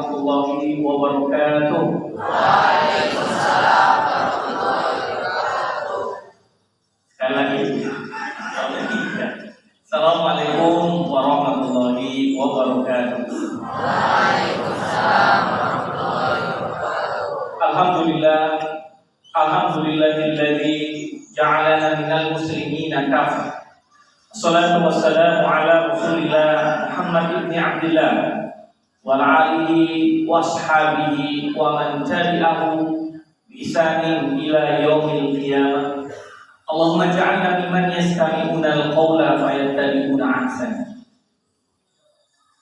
warahmatullahi wabarakatuh. Waalaikumsalam warahmatullahi wabarakatuh. Sekali lagi, Assalamualaikum warahmatullahi wabarakatuh. Waalaikumsalam warahmatullahi wabarakatuh. Alhamdulillahilladzi ja'alana minal muslimina kafah. Assalatu wassalamu ala Rasulillah Muhammad ibn Abdillah wa ala alihi wa ashabihi wa man tabi'ahu bi ihsanin ila yaumil qiyamah. Allahumma ja'alna mimman yastami'una al-qawla fayattabi'una ahsana.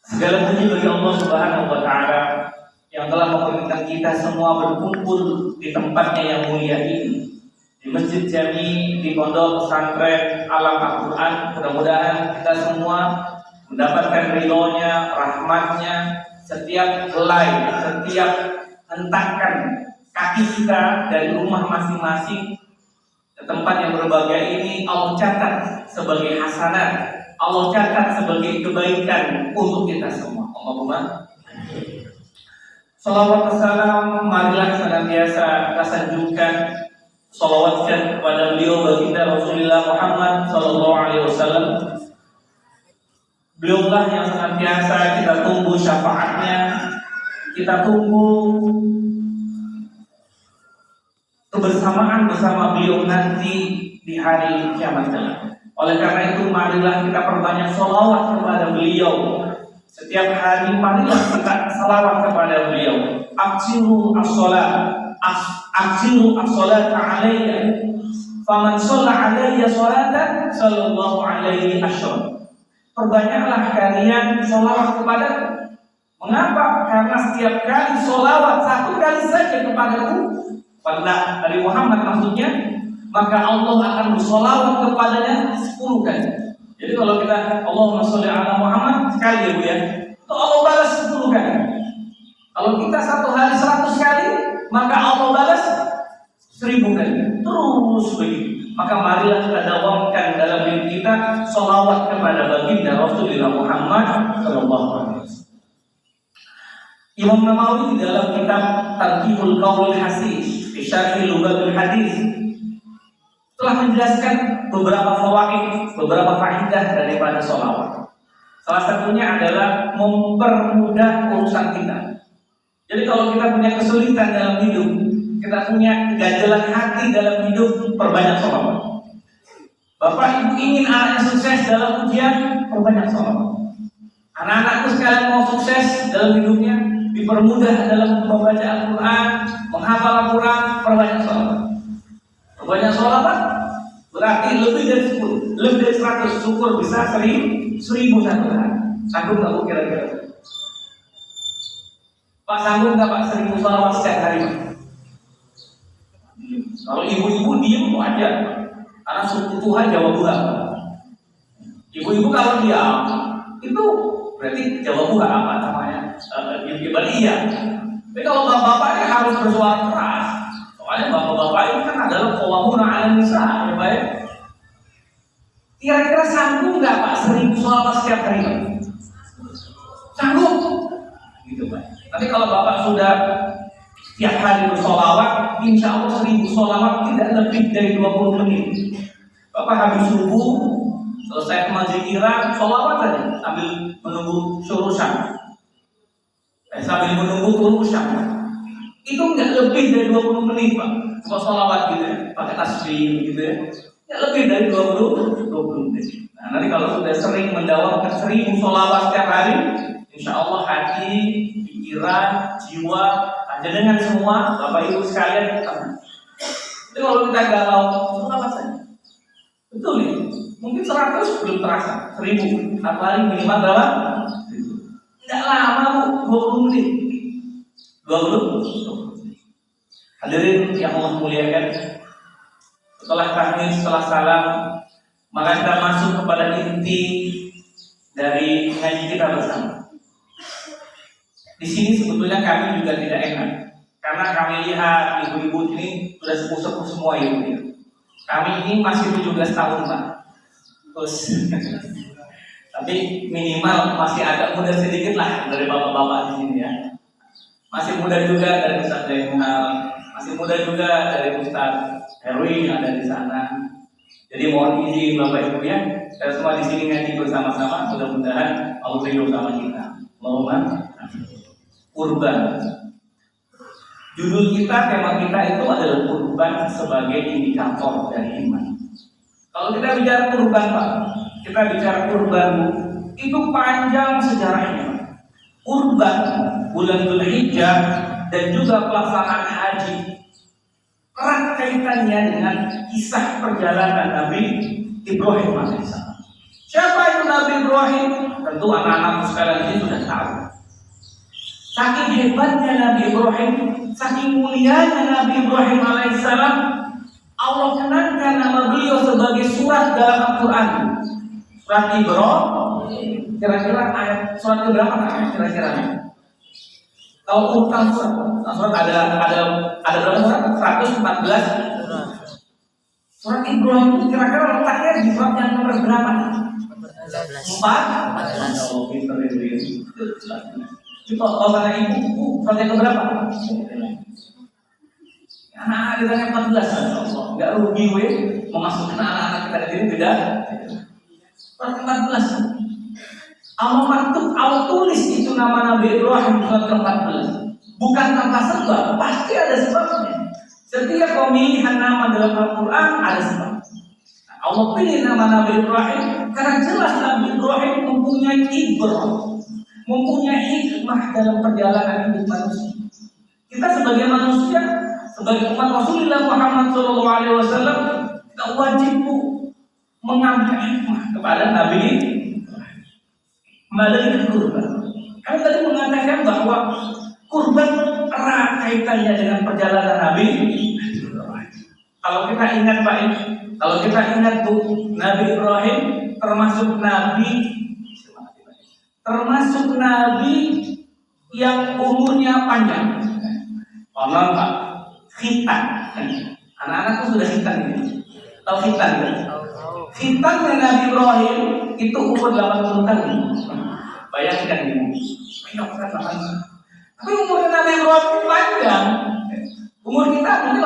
Segala puji bagi Allah Subhanahu wa taala yang telah memperkenankan kita semua berkumpul di tempatnya yang mulia ini, di Masjid Jami, di Pondok Pesantren Alam Al-Quran. Mudah-mudahan kita semua mendapatkan ridhonya, rahmatnya. Setiap helai, setiap hentakan kaki kita dari rumah masing-masing ke tempat yang berbahagia ini, Allah catat sebagai hasanah, Allah catat sebagai kebaikan untuk kita semua. Allahumma salawat wassalam, marilah senantiasa kita sanjungkan salawatkan kepada beliau baginda Rasulullah Muhammad sallallahu alaihi wasallam. Beliaulah yang senantiasa kita tunggu syafaatnya, kita tunggu kebersamaan bersama beliau nanti di hari kiamat kelak. Oleh karena itu, marilah kita perbanyak salawat kepada beliau. Setiap hari marilah kita salawat kepada beliau. Aksiru as-salat alayya. Faman shalla alayya salatan sallallahu alaihi asyara. Perbanyaklah kalian salawat kepadaku. Mengapa? Karena setiap kali salawat satu kali saja kepadaku, pada dari Muhammad maksudnya, maka Allah akan bersolawat kepadanya 10 kali. Jadi kalau kita Allahumma sholli ala Muhammad sekali ya Bu ya, itu Allah balas 10 kali. Kalau kita satu hari 100 kali, maka Allah balas 1000 kali. Terus begitu. Maka marilah kita dawamkan dalam diri kita sholawat kepada baginda Rasulullah Muhammad sallallahu alaihi wasallam. Imam Nawawi di dalam kitab Targhibul Qaulil Hasih fi Syarh Lughatul Hadis telah menjelaskan beberapa fawaid, beberapa faedah daripada sholawat. Salah satunya adalah mempermudah urusan kita. Jadi kalau kita punya kesulitan dalam hidup, kita punya keganjalan hati dalam hidup, perbanyak sholawat. Bapak ibu ingin anaknya sukses dalam ujian, perbanyak sholawat. Anak-anakku sekalian mau sukses dalam hidupnya, dipermudah dalam membaca Al-Quran, menghafal Al-Quran, perbanyak sholawat. Perbanyak sholawat berarti lebih dari 10, lebih dari 100, syukur bisa 1000 satu hari. Sanggup nggak Bu kira-kira? Pak sanggup nggak Pak 1000 sholawat setiap hari? Kalau ibu-ibu diem aja, karena suku Tuhan Jawa Burak. Ibu-ibu kalau diam itu berarti Jawa Burak apa namanya? Iya. Tapi kalau bapak-bapak ini harus bersuara keras. Soalnya bapak-bapak ini kan adalah qawwamuna 'alan nisa, ya Pak. Kira-kira sanggup nggak Pak 1000 sholawat setiap hari? Sanggup? Gitu Pak. Tapi kalau bapak sudah setiap hari bersolawat, insya Allah 1000 sholawat tidak lebih dari 20 menit. Bapak habis subuh, selesai zikiran, sholawat saja sambil menunggu syuruh syam. Sambil menunggu turun syam. Itu nggak lebih dari 20 menit Pak. Kalau sholawat gitu ya, pakai tasbih gitu ya, nggak lebih dari 20 menit. Nah, nanti kalau sudah sering mendawamkan 1000 sholawat setiap hari, insya Allah hati, pikiran, jiwa, dengan semua Bapak Ibu sekalian tenang. Jadi kalau kita galau, sholawat saja. Betul ya? Mungkin 100 belum terasa, 1000 satu hari minimal berapa? Tidak lama Bu, 20 menit. 20. Hadirin yang Allah muliakan, setelah tahmid, setelah salam, maka kita masuk kepada inti dari ngaji kita bersama. Di sini sebetulnya kami juga tidak enak, karena kami lihat ibu-ibu ini sudah sepuh-sepuh semua ibu. Kami ini masih 17 tahun Pak. Terus tapi minimal masih agak muda sedikit lah dari bapak-bapak di sini ya. Masih muda juga dari Ustaz Zainal, masih muda juga dari Ustaz Erwin yang ada di sana. Jadi mohon izin Bapak Ibu ya, kita semua di sini ngaji bersama-sama. Mudah-mudahan Allah ridho sama kita. Allahumma kurban. Judul kita, tema kita itu adalah kurban sebagai indikator dari iman. Kalau kita bicara kurban, Pak, kita bicara kurban itu panjang sejarahnya. Kurban bulan Dzulhijjah dan juga pelaksanaan haji erat kaitannya dengan kisah perjalanan Nabi Ibrahim alaihissalam. Siapa itu Nabi Ibrahim? Tentu anak-anak sekalian ini sudah tahu. Saking hebatnya Nabi Ibrahim, saking mulianya Nabi Ibrahim alaihissalam, Allah kenangkan nama beliau sebagai surat dalam Al-Quran. Surat Ibrahim. Kira-kira ayat surat berapa namanya? Kira-kira kalau urutan surat ada berapa surat? 114. Surat Ibrahim itu kira-kira letaknya di surat yang nomor berapa? 4. Oh, pintar itu. Itu kalau tanya ibu, surat yang berapa? Anak-anak ditanya 14. Enggak rugi we memasukkan anak-anak kita di sini tidak. Surat 14. Allah tulis itu nama Nabi Ibrahim surat ke-14. Bukan tanpa sebab, pasti ada sebabnya. Setiap pemilihan nama dalam Al-Quran ada sebab. Allah pilih nama Nabi Ibrahim karena jelas Nabi Ibrahim mempunyai ibrah, mempunyai hikmah dalam perjalanan hidup manusia. Kita sebagai manusia, sebagai umat Rasulullah Muhammad SAW, kita wajib mengambil hikmah kepada Nabi melalui kurban. Kami tadi mengatakan bahwa kurban erat kaitannya dengan perjalanan Nabi. Kalau kita ingat Pak, kalau kita ingat Nabi Ibrahim termasuk nabi yang umurnya panjang. Konon Pak, khitan. Anak-anak sudah khitan ini. Tahu khitan kan? Khitannya Nabi Ibrahim itu umur 80 tahun. Bayangkan ini. Tapi umur Nabi Ibrahim panjang. Umur kita mungkin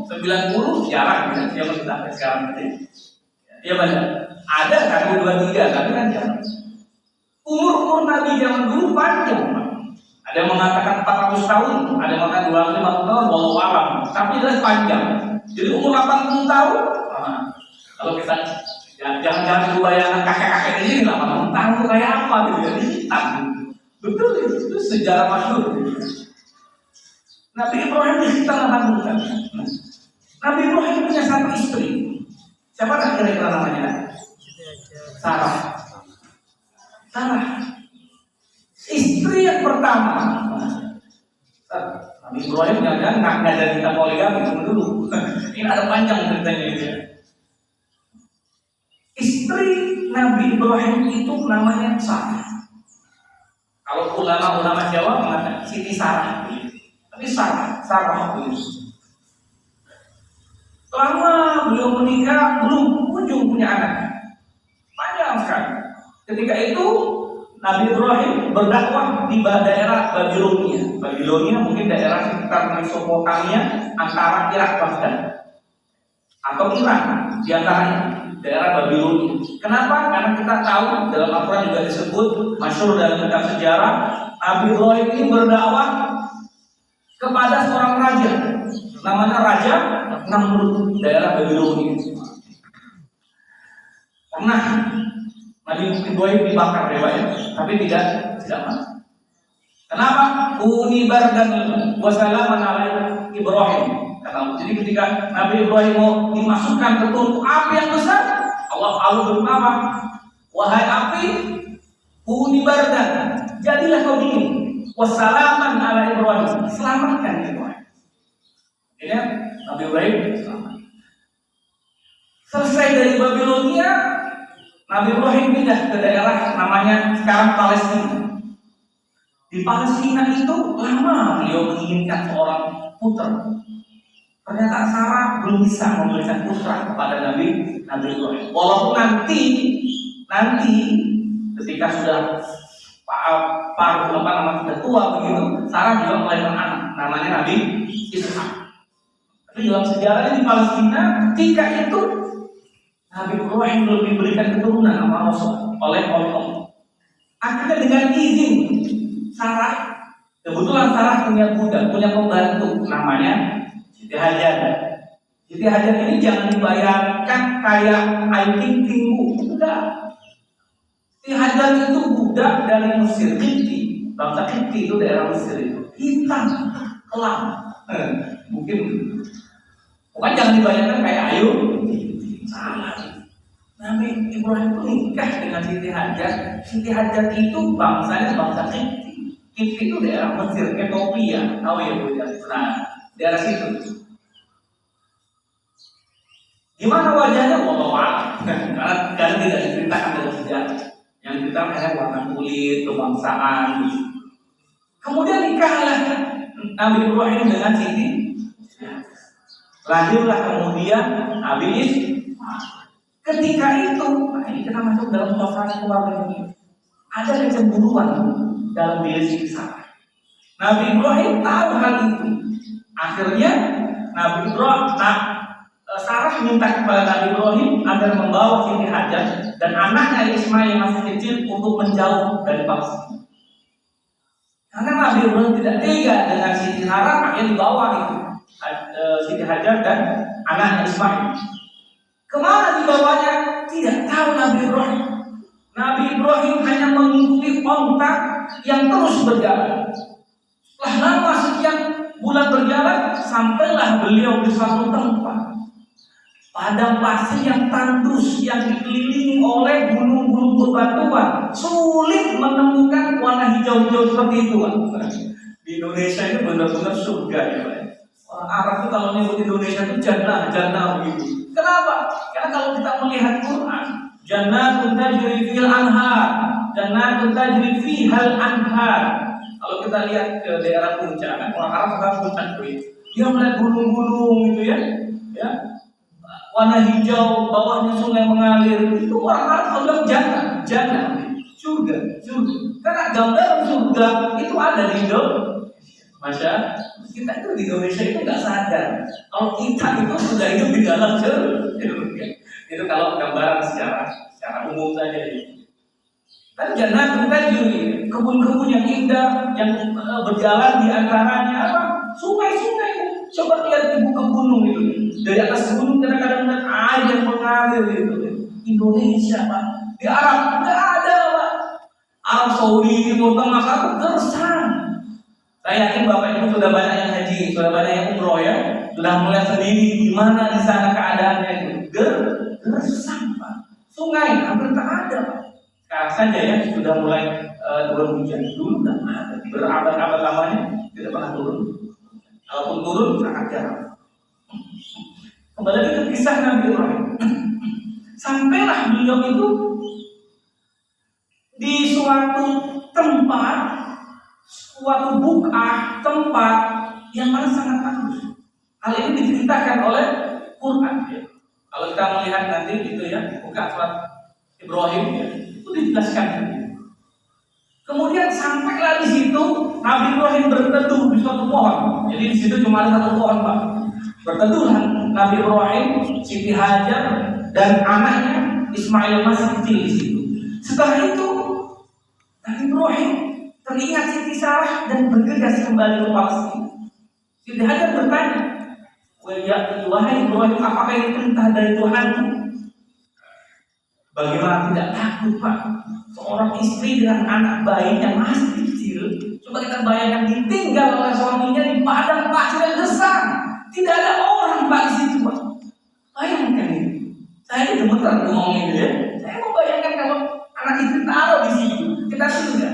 80, 90 jarang ya. Siapa kita sampai sekarang ini? Ya banyak. Ada kami 23, tapi kan jarang. Umur Nabi zaman dulu panjang. Ada yang mengatakan 400 tahun, ada yang mengatakan 250 tahun, wallahu a'lam. Tapi jelas panjang. Jadi umur 80 tahun. Kalau kita jangan bayangkan kakek-kakek ini 80 tahun itu kayak apa gitu ya, hitam. Betul itu sejarah masyhur. Nabi Ibrahim dihitam 80 tahun. Nabi Ibrahim punya satu istri. Siapa kira-kira namanya? Sarah. Istri yang pertama. Nabi Ibrahim nggak ada kita poligami dulu. Ini ada panjang ceritanya ini. Istri Nabi Ibrahim itu namanya Sarah. Kalau ulama-ulama Jawa mengatakan Siti Sarah, tapi Sarah itu. Lama beliau menikah belum kunjung punya anak. Panjang sekali. Ketika itu Nabi Ibrahim berdakwah di daerah Babilonia. Babilonia mungkin daerah sekitar Mesopotamia antara Irak Baghdad atau Iran di antaranya. Daerah Babilonia. Kenapa? Karena kita tahu dalam Al-Quran juga disebut masyhur dalam kitab sejarah Nabi Ibrahim ini berdakwah kepada seorang raja, namanya Raja Namrud, daerah Babilonia. Pernah Nabi Ibrahim dibakar ya, tapi tidak mati. Kenapa? Uni bardan wa salaman ala Ibrahim. Jadi ketika Nabi Ibrahim mau dimasukkan ke tungku api yang besar, Allah berkata, wahai api, kuni bardan, jadilah kau dingin. Wassalaman ala Ibrahim, selamatkan Ibrahim. Ini Nabi Ibrahim selamat. Selesai dari Babilonia, Nabi Ibrahim pindah ke daerah namanya sekarang Palestina. Di Palestina itu lama beliau menginginkan seorang putra. Ternyata Sarah belum bisa memberikan putra kepada Nabi Ibrahim. Walaupun nanti ketika sudah sudah tua begitu, Sarah juga melahirkan anak, namanya Nabi Ishak. Tapi dalam sejarahnya di Palestina, ketika itu Nabi Ibrahim belum diberikan keturunan sama Rasul oleh Allah. Akhirnya dengan izin Sarah, kebetulan Sarah punya budak, punya pembantu namanya Siti Hajar. Siti Hajar ini jangan dibayangkan kayak Ayu Ting Ting, enggak. Siti Hajar itu budak dari Mesir, Kipti. Bangsa Kipti itu daerah Mesir itu. Hitam, kelam. Mungkin bukan jangan dibayangkan kayak Ayu. Salah. Nabi Ibrahim itu nikah dengan Siti Hajar. Siti Hajar itu bangsanya bangsa Kipti. Kipti itu daerah Mesir, Ethiopia. Tahu ya Bu? Nah, daerah situ. Gimana wajahnya? Wallahu karena tidak diceritakan dalam sejarah. Yang kita hanya warna kulit, kebangsaan. Kemudian nikahlah Nabi Ibrahim dengan Siti. Lahirlah kemudian Nabi Ishak. Ketika itu, ini kita masuk dalam suasana keluarga ini. Ada kecemburuan dalam diri Siti Sarah. Nabi Ibrahim tahu hal itu. Akhirnya Nabi Ibrahim, Sarah minta kepada Nabi Ibrahim agar membawa Siti Hajar dan anaknya Ismail yang masih kecil untuk menjauh dari Palestina. Karena Nabi Ibrahim tidak tega dengan Siti Sarah, akhirnya dibawa itu Siti Hajar dan anaknya Ismail. Kemana dibawanya? Tidak tahu Nabi Ibrahim. Nabi Ibrahim hanya mengikuti ontak yang terus berjalan. Setelah lama sekian bulan berjalan, sampailah beliau di suatu tempat padang pasir yang tandus yang dikelilingi oleh gunung-gunung berbatuan. Sulit menemukan warna hijau-hijau seperti itu. Di Indonesia itu benar-benar surga ya Pak. Orang Arab itu kalau menyebut Indonesia itu jannah begitu. Kenapa? Karena kalau kita melihat Quran, jannatun tajri fil anhar, jannatun tajri fihal anhar. Kalau kita lihat ke daerah puncak, kan orang Arab suka puncak itu. Dia melihat gunung-gunung gitu ya. Warna hijau, bawahnya sungai mengalir. Itu orang Arab kalau bilang jannah, surga. Karena gambaran surga itu ada di Indonesia. Masya, kita itu di Indonesia itu nggak sadar kalau kita itu sudah hidup di dalam surga. Itu kalau gambaran secara umum saja. Tapi jangan kita juri kebun-kebun yang indah yang berjalan di antaranya apa? Sungai-sungai. Coba lihat ibu ke gunung itu. Dari atas gunung kadang-kadang melihat air yang mengalir itu. Indonesia Pak. Di Arab nggak ada Pak. Arab Saudi, Timur Tengah itu gersang. Saya yakin Bapak Ibu sudah banyak yang haji, sudah banyak yang umroh ya, sudah melihat sendiri gimana di sana keadaannya itu. Gersang Pak. Sungai hampir tak ada Pak. Sekarang saja ya sudah mulai turun hujan. Dulu tidak ada. Berabad-abad lamanya tidak pernah turun. Kalaupun turun sangat jarang. Kembali lagi ke kisah Nabi Ibrahim. Sampailah beliau itu di suatu tempat, suatu buk'ah, tempat yang mana sangat bagus. Hal ini diceritakan oleh Quran ya. Kalau kita melihat nanti gitu ya, buka surat Ibrahim ya, itu dijelaskan. Kemudian sampailah di situ Nabi Ibrahim berteduh di suatu pohon. Jadi di situ cuma ada satu pohon Pak. Berteduhlah Nabi Ibrahim, Siti Hajar dan anaknya Ismail masih kecil di situ. Setelah itu Nabi Ibrahim teringat Siti Sarah dan bergegas kembali ke Palestina. Siti Hajar bertanya, wahai Ibrahim, apakah ini perintah dari Tuhanmu? Bagaimana tidak takut Pak? Seorang istri dengan anak bayi yang masih kecil, coba kita bayangkan ditinggal oleh suaminya di padang pasir yang gersang. Tidak ada orang Pak di situ Pak. Bayangkan ini. Saya ini gemetar ngomong ini ya. Saya mau bayangkan kalau anak istri taruh di situ, kita tinggal.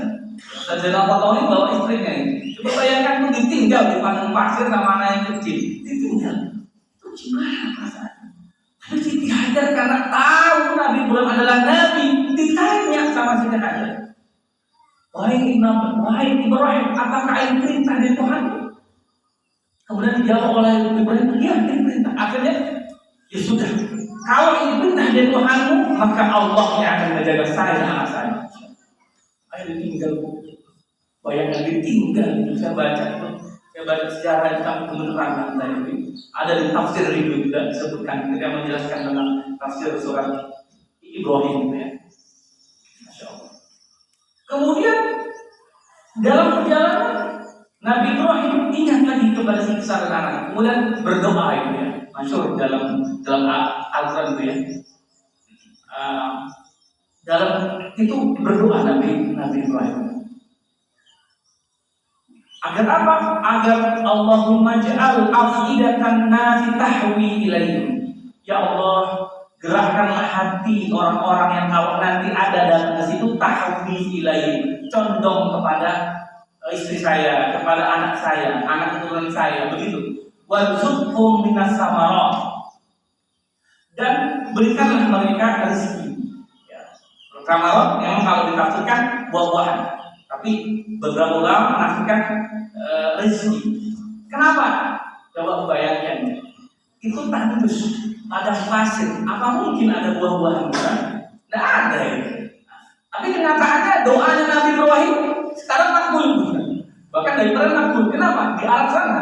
Saja apa tahu ini bawa istrinya ini. Coba bayangkan itu ditinggal di padang pasir sama anak yang kecil, ditinggal. Itu gimana perasaannya? Tapi Siti Hajar karena tahu Nabi Ibrahim adalah Nabi, ditanya sama Siti Hajar, wahai Ibrahim, apakah ini perintah dari Tuhan? Kemudian dijawab oleh Ibrahim, iya ini perintah. Akhirnya, ya sudah. Kalau ini perintah dari Tuhanmu, maka Allah yang akan menjaga saya dan anak saya. Ayah ditinggal bu. Bayangkan ditinggal itu saya baca itu. Saya baca sejarah tentang kebenaran tadi. Ada di tafsir itu juga disebutkan ketika menjelaskan tentang tafsir surat Ibrahim ya. Masya Allah. Kemudian dalam perjalanan Nabi Ibrahim ingat lagi kepada si besar anak. Kemudian berdoa itu ya. Masyhur dalam Al-Quran itu ya. Dalam itu berdoa Nabi Ibrahim. Agar apa? Agar Allahumma ja'al afidatan nasi tahwi ilaihim. Ya Allah, gerakkanlah hati orang-orang yang kalau nanti ada dalam ke situ tahwi ilaihim, condong kepada istri saya, kepada anak saya, anak keturunan saya, begitu. Warzuqhum minas samarat. Dan berikanlah mereka rezeki. Ya. Samarat memang kalau ditafsirkan buah-buahan, tapi beberapa ulama menafsirkan rezeki. Kenapa? Coba bayangkan. Itu tandus, ada pasir. Apa mungkin ada buah-buahan? Tidak ada ya. Tapi kenyataannya doanya Nabi Ibrahim sekarang makbul. Bahkan daripada makbul. Kenapa? Di Arab sana.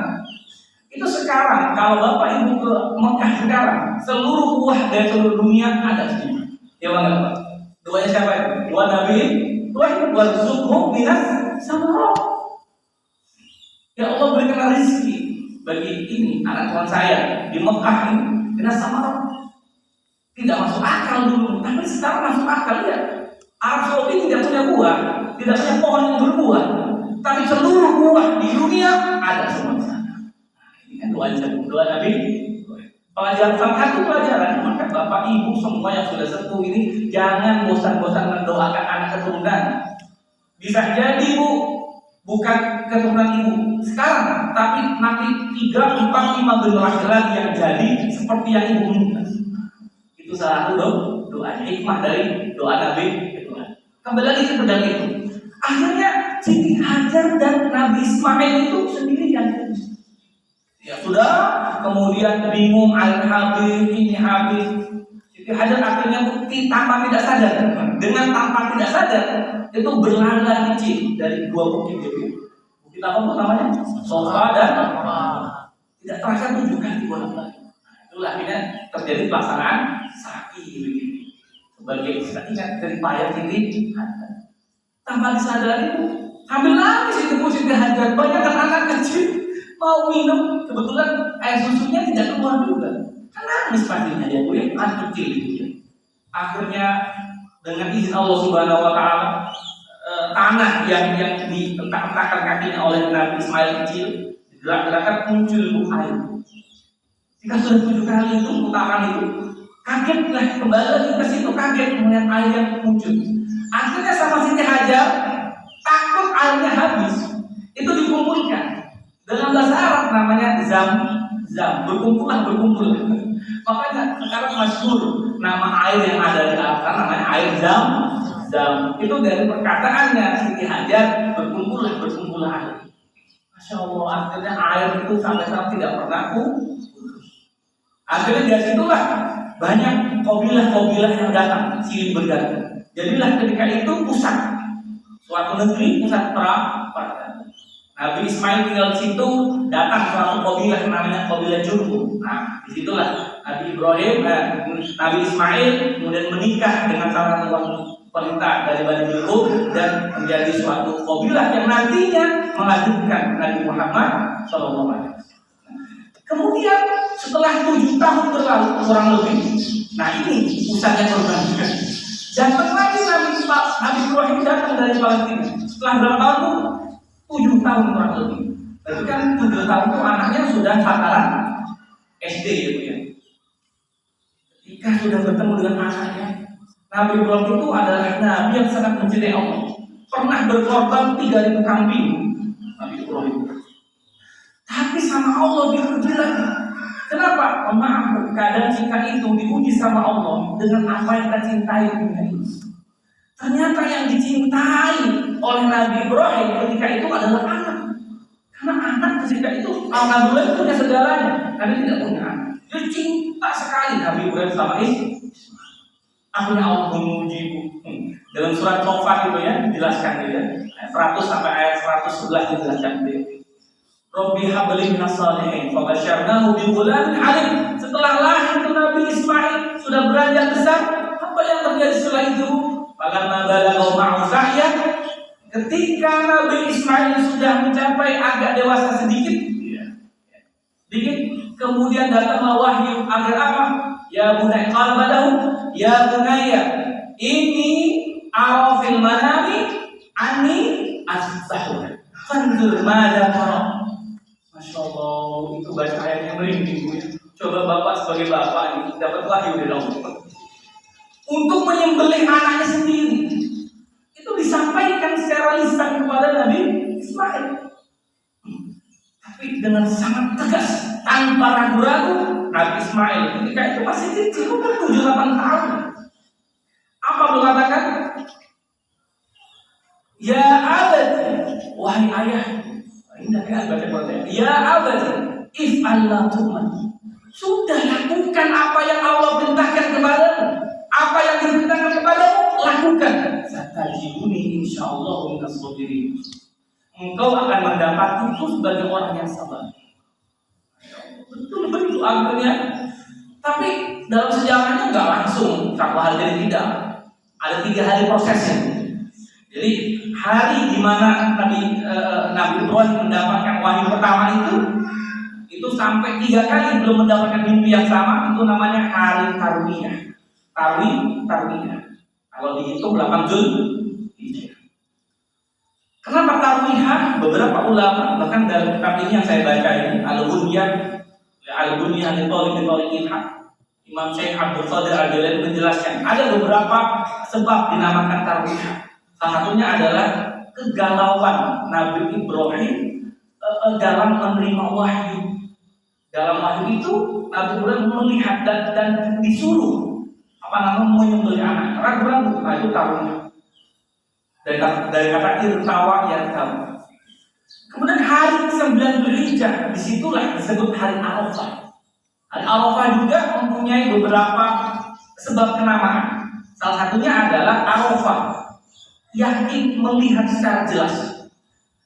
Itu sekarang kalau Bapak Ibu ke Mekah sekarang, seluruh buah dari seluruh dunia ada di sini. Ya bang, doanya siapa itu? Doa Nabi Ibrahim. Warzuqhum minas samarat. Ya Allah berikan rezeki bagi ini anak tuan saya di Mekah ini dengan sama tidak masuk akal dulu, tapi sekarang masuk akal ya. Arab Saudi tidak punya buah, tidak punya pohon yang berbuah, tapi seluruh buah di dunia ada semua di sana. Ini kan doa Nabi. Pelajaran satu pelajaran, maka Bapak Ibu semua yang sudah sepuh ini jangan bosan-bosan mendoakan anak keturunan. Bisa jadi Bu, bukan keturunan ibu sekarang, tapi nanti 3, 4, 5 generasi lagi yang jadi seperti yang ibu minta. Itu salah satu doa hikmah dari doa Nabi itu. Kembali lagi ke pedang itu. Akhirnya Siti Hajar dan Nabi Ismail itu sendirian. Ya sudah, kemudian bingung air habis, ini habis. Siti Hajar akhirnya tanpa tidak sadar, dengan tanpa tidak sadar itu berlari kecil dari 2 bukit itu. Bukit apa bu namanya? Sofa dan tidak terasa 7 kali bolak-balik. Itulah akhirnya terjadi pelaksanaan sa'i begini. Sebagai ingat dari payah ini tanpa disadari sambil nangis itu Bu Siti Hajar. Banyak anak kecil mau minum, kebetulan air susunya tidak keluar juga. Kan nangis pastinya dia Bu ya, anak kecil itu ya. Akhirnya dengan izin Allah Subhanahu wa taala tanah yang dientak-entakkan kakinya oleh Nabi Ismail kecil digerak-gerakkan muncul air. Jika sudah 7 kali itu putaran itu, kagetlah kembali lagi ke situ, kaget melihat air yang muncul. Akhirnya sama Siti Hajar takut airnya habis, itu dikumpulkan. Dalam bahasa Arab namanya zam, berkumpul. Makanya sekarang masyhur nama air yang ada di Arab namanya air zam. Itu dari perkataannya Siti Hajar berkumpul air. Masya Allah, akhirnya air itu sampai sekarang tidak pernah putus. Akhirnya dari situlah banyak kabilah yang datang silih berganti. Jadilah ketika itu pusat suatu negeri, pusat perang. Nabi Ismail tinggal di situ, datang suatu kabilah namanya kabilah Jurhum. Nah, disitulah Nabi Ibrahim, Nabi Ismail kemudian menikah dengan salah satu perintah dari Bani Jurhum dan menjadi suatu kabilah yang nantinya melanjutkan Nabi Muhammad SAW. Kemudian setelah 7 tahun berlalu kurang lebih, nah ini pusatnya perbandingan. Datang lagi Nabi Ibrahim datang dari Palestina. Setelah berapa tahun itu? 7 tahun kurang lebih. Berarti kan 7 tahun itu anaknya sudah tataran SD gitu ya. Ketika sudah bertemu dengan anaknya, Nabi Ibrahim itu adalah Nabi yang sangat mencintai Allah. Pernah berkorban 3.000 kambing Nabi Ibrahim. Tapi sama Allah diuji lagi. Kenapa? Maaf, kadang jika itu diuji sama Allah dengan apa yang kita cintai dunia ini. Ternyata yang dicintai oleh Nabi Ibrahim ketika itu adalah anak. Karena anak ketika itu alhamdulillah punya segalanya. Nabi tidak punya anak. Dia cinta sekali Nabi Ibrahim sama istri. Akhirnya Allah menguji. Dalam surat Tofat itu ya dijelaskan gitu ya. 100 sampai ayat 111 dijelaskan gitu ya. Rabbi habli minas shalihin fabasyarnahu bi ghulamin alim. Setelah lahir itu Nabi Ismail sudah beranjak besar, apa yang terjadi setelah itu? Falamma balagha ma'u sa'ya, ketika Nabi Ismail sudah mencapai agak dewasa sedikit, kemudian datanglah wahyu agar apa? Ya bunayya qala badahu ya bunayya ini ara fil manami anni asbahu fanzur madza tara. Masya Allah, itu baca ayatnya merinding Bu. Coba Bapak sebagai bapak ini dapat wahyu dari Allah untuk menyembelih anaknya sendiri. Itu disampaikan secara lisan kepada Nabi Ismail. Tapi dengan sangat tegas, tanpa ragu-ragu, Nabi Ismail ketika itu masih kecil, umur 7-8 tahun. Apa mengatakan? Ya abadi, wahai ayah. Ini ayat baca Quran. Ya abadi, if Allah tu'man. Sudah lakukan apa yang Allah perintahkan kepadamu. Apa yang diperintahkan kepadamu, lakukan. Satajiduni insyaallah minas sabirin. Engkau akan mendapati itu sebagai orang yang sabar. Betul akhirnya. Tapi dalam sejarahnya nggak langsung satu hari jadi tidak. Ada 3 hari prosesnya. Jadi hari di mana Nabi Ibrahim mendapatkan wahyu pertama itu sampai 3 kali belum mendapatkan mimpi yang sama, itu namanya hari Tarwiyah. Tarwiyah. Kalau dihitung 8 Zulhijjah. Kenapa Tarwiyah? Beberapa ulama bahkan dalam kitab ini yang saya baca ini Al-Bunyah li Thaliqil Haq, Imam Syekh Abdul Qadir Al-Jilani menjelaskan ada beberapa sebab dinamakan Tarwiyah. Salah satunya adalah kegalauan Nabi Ibrahim dalam menerima wahyu. Dalam wahyu itu Nabi Ibrahim melihat dan disuruh menyembelih anak. Ragu-ragu, itu Tarwiyah. Dari kata irtawa yartawa. Kemudian hari 9 Dzulhijjah, disitulah disebut hari Arafah. Hari Arafah juga mempunyai beberapa sebab kenamaan. Salah satunya adalah Arafah, yakin melihat secara jelas.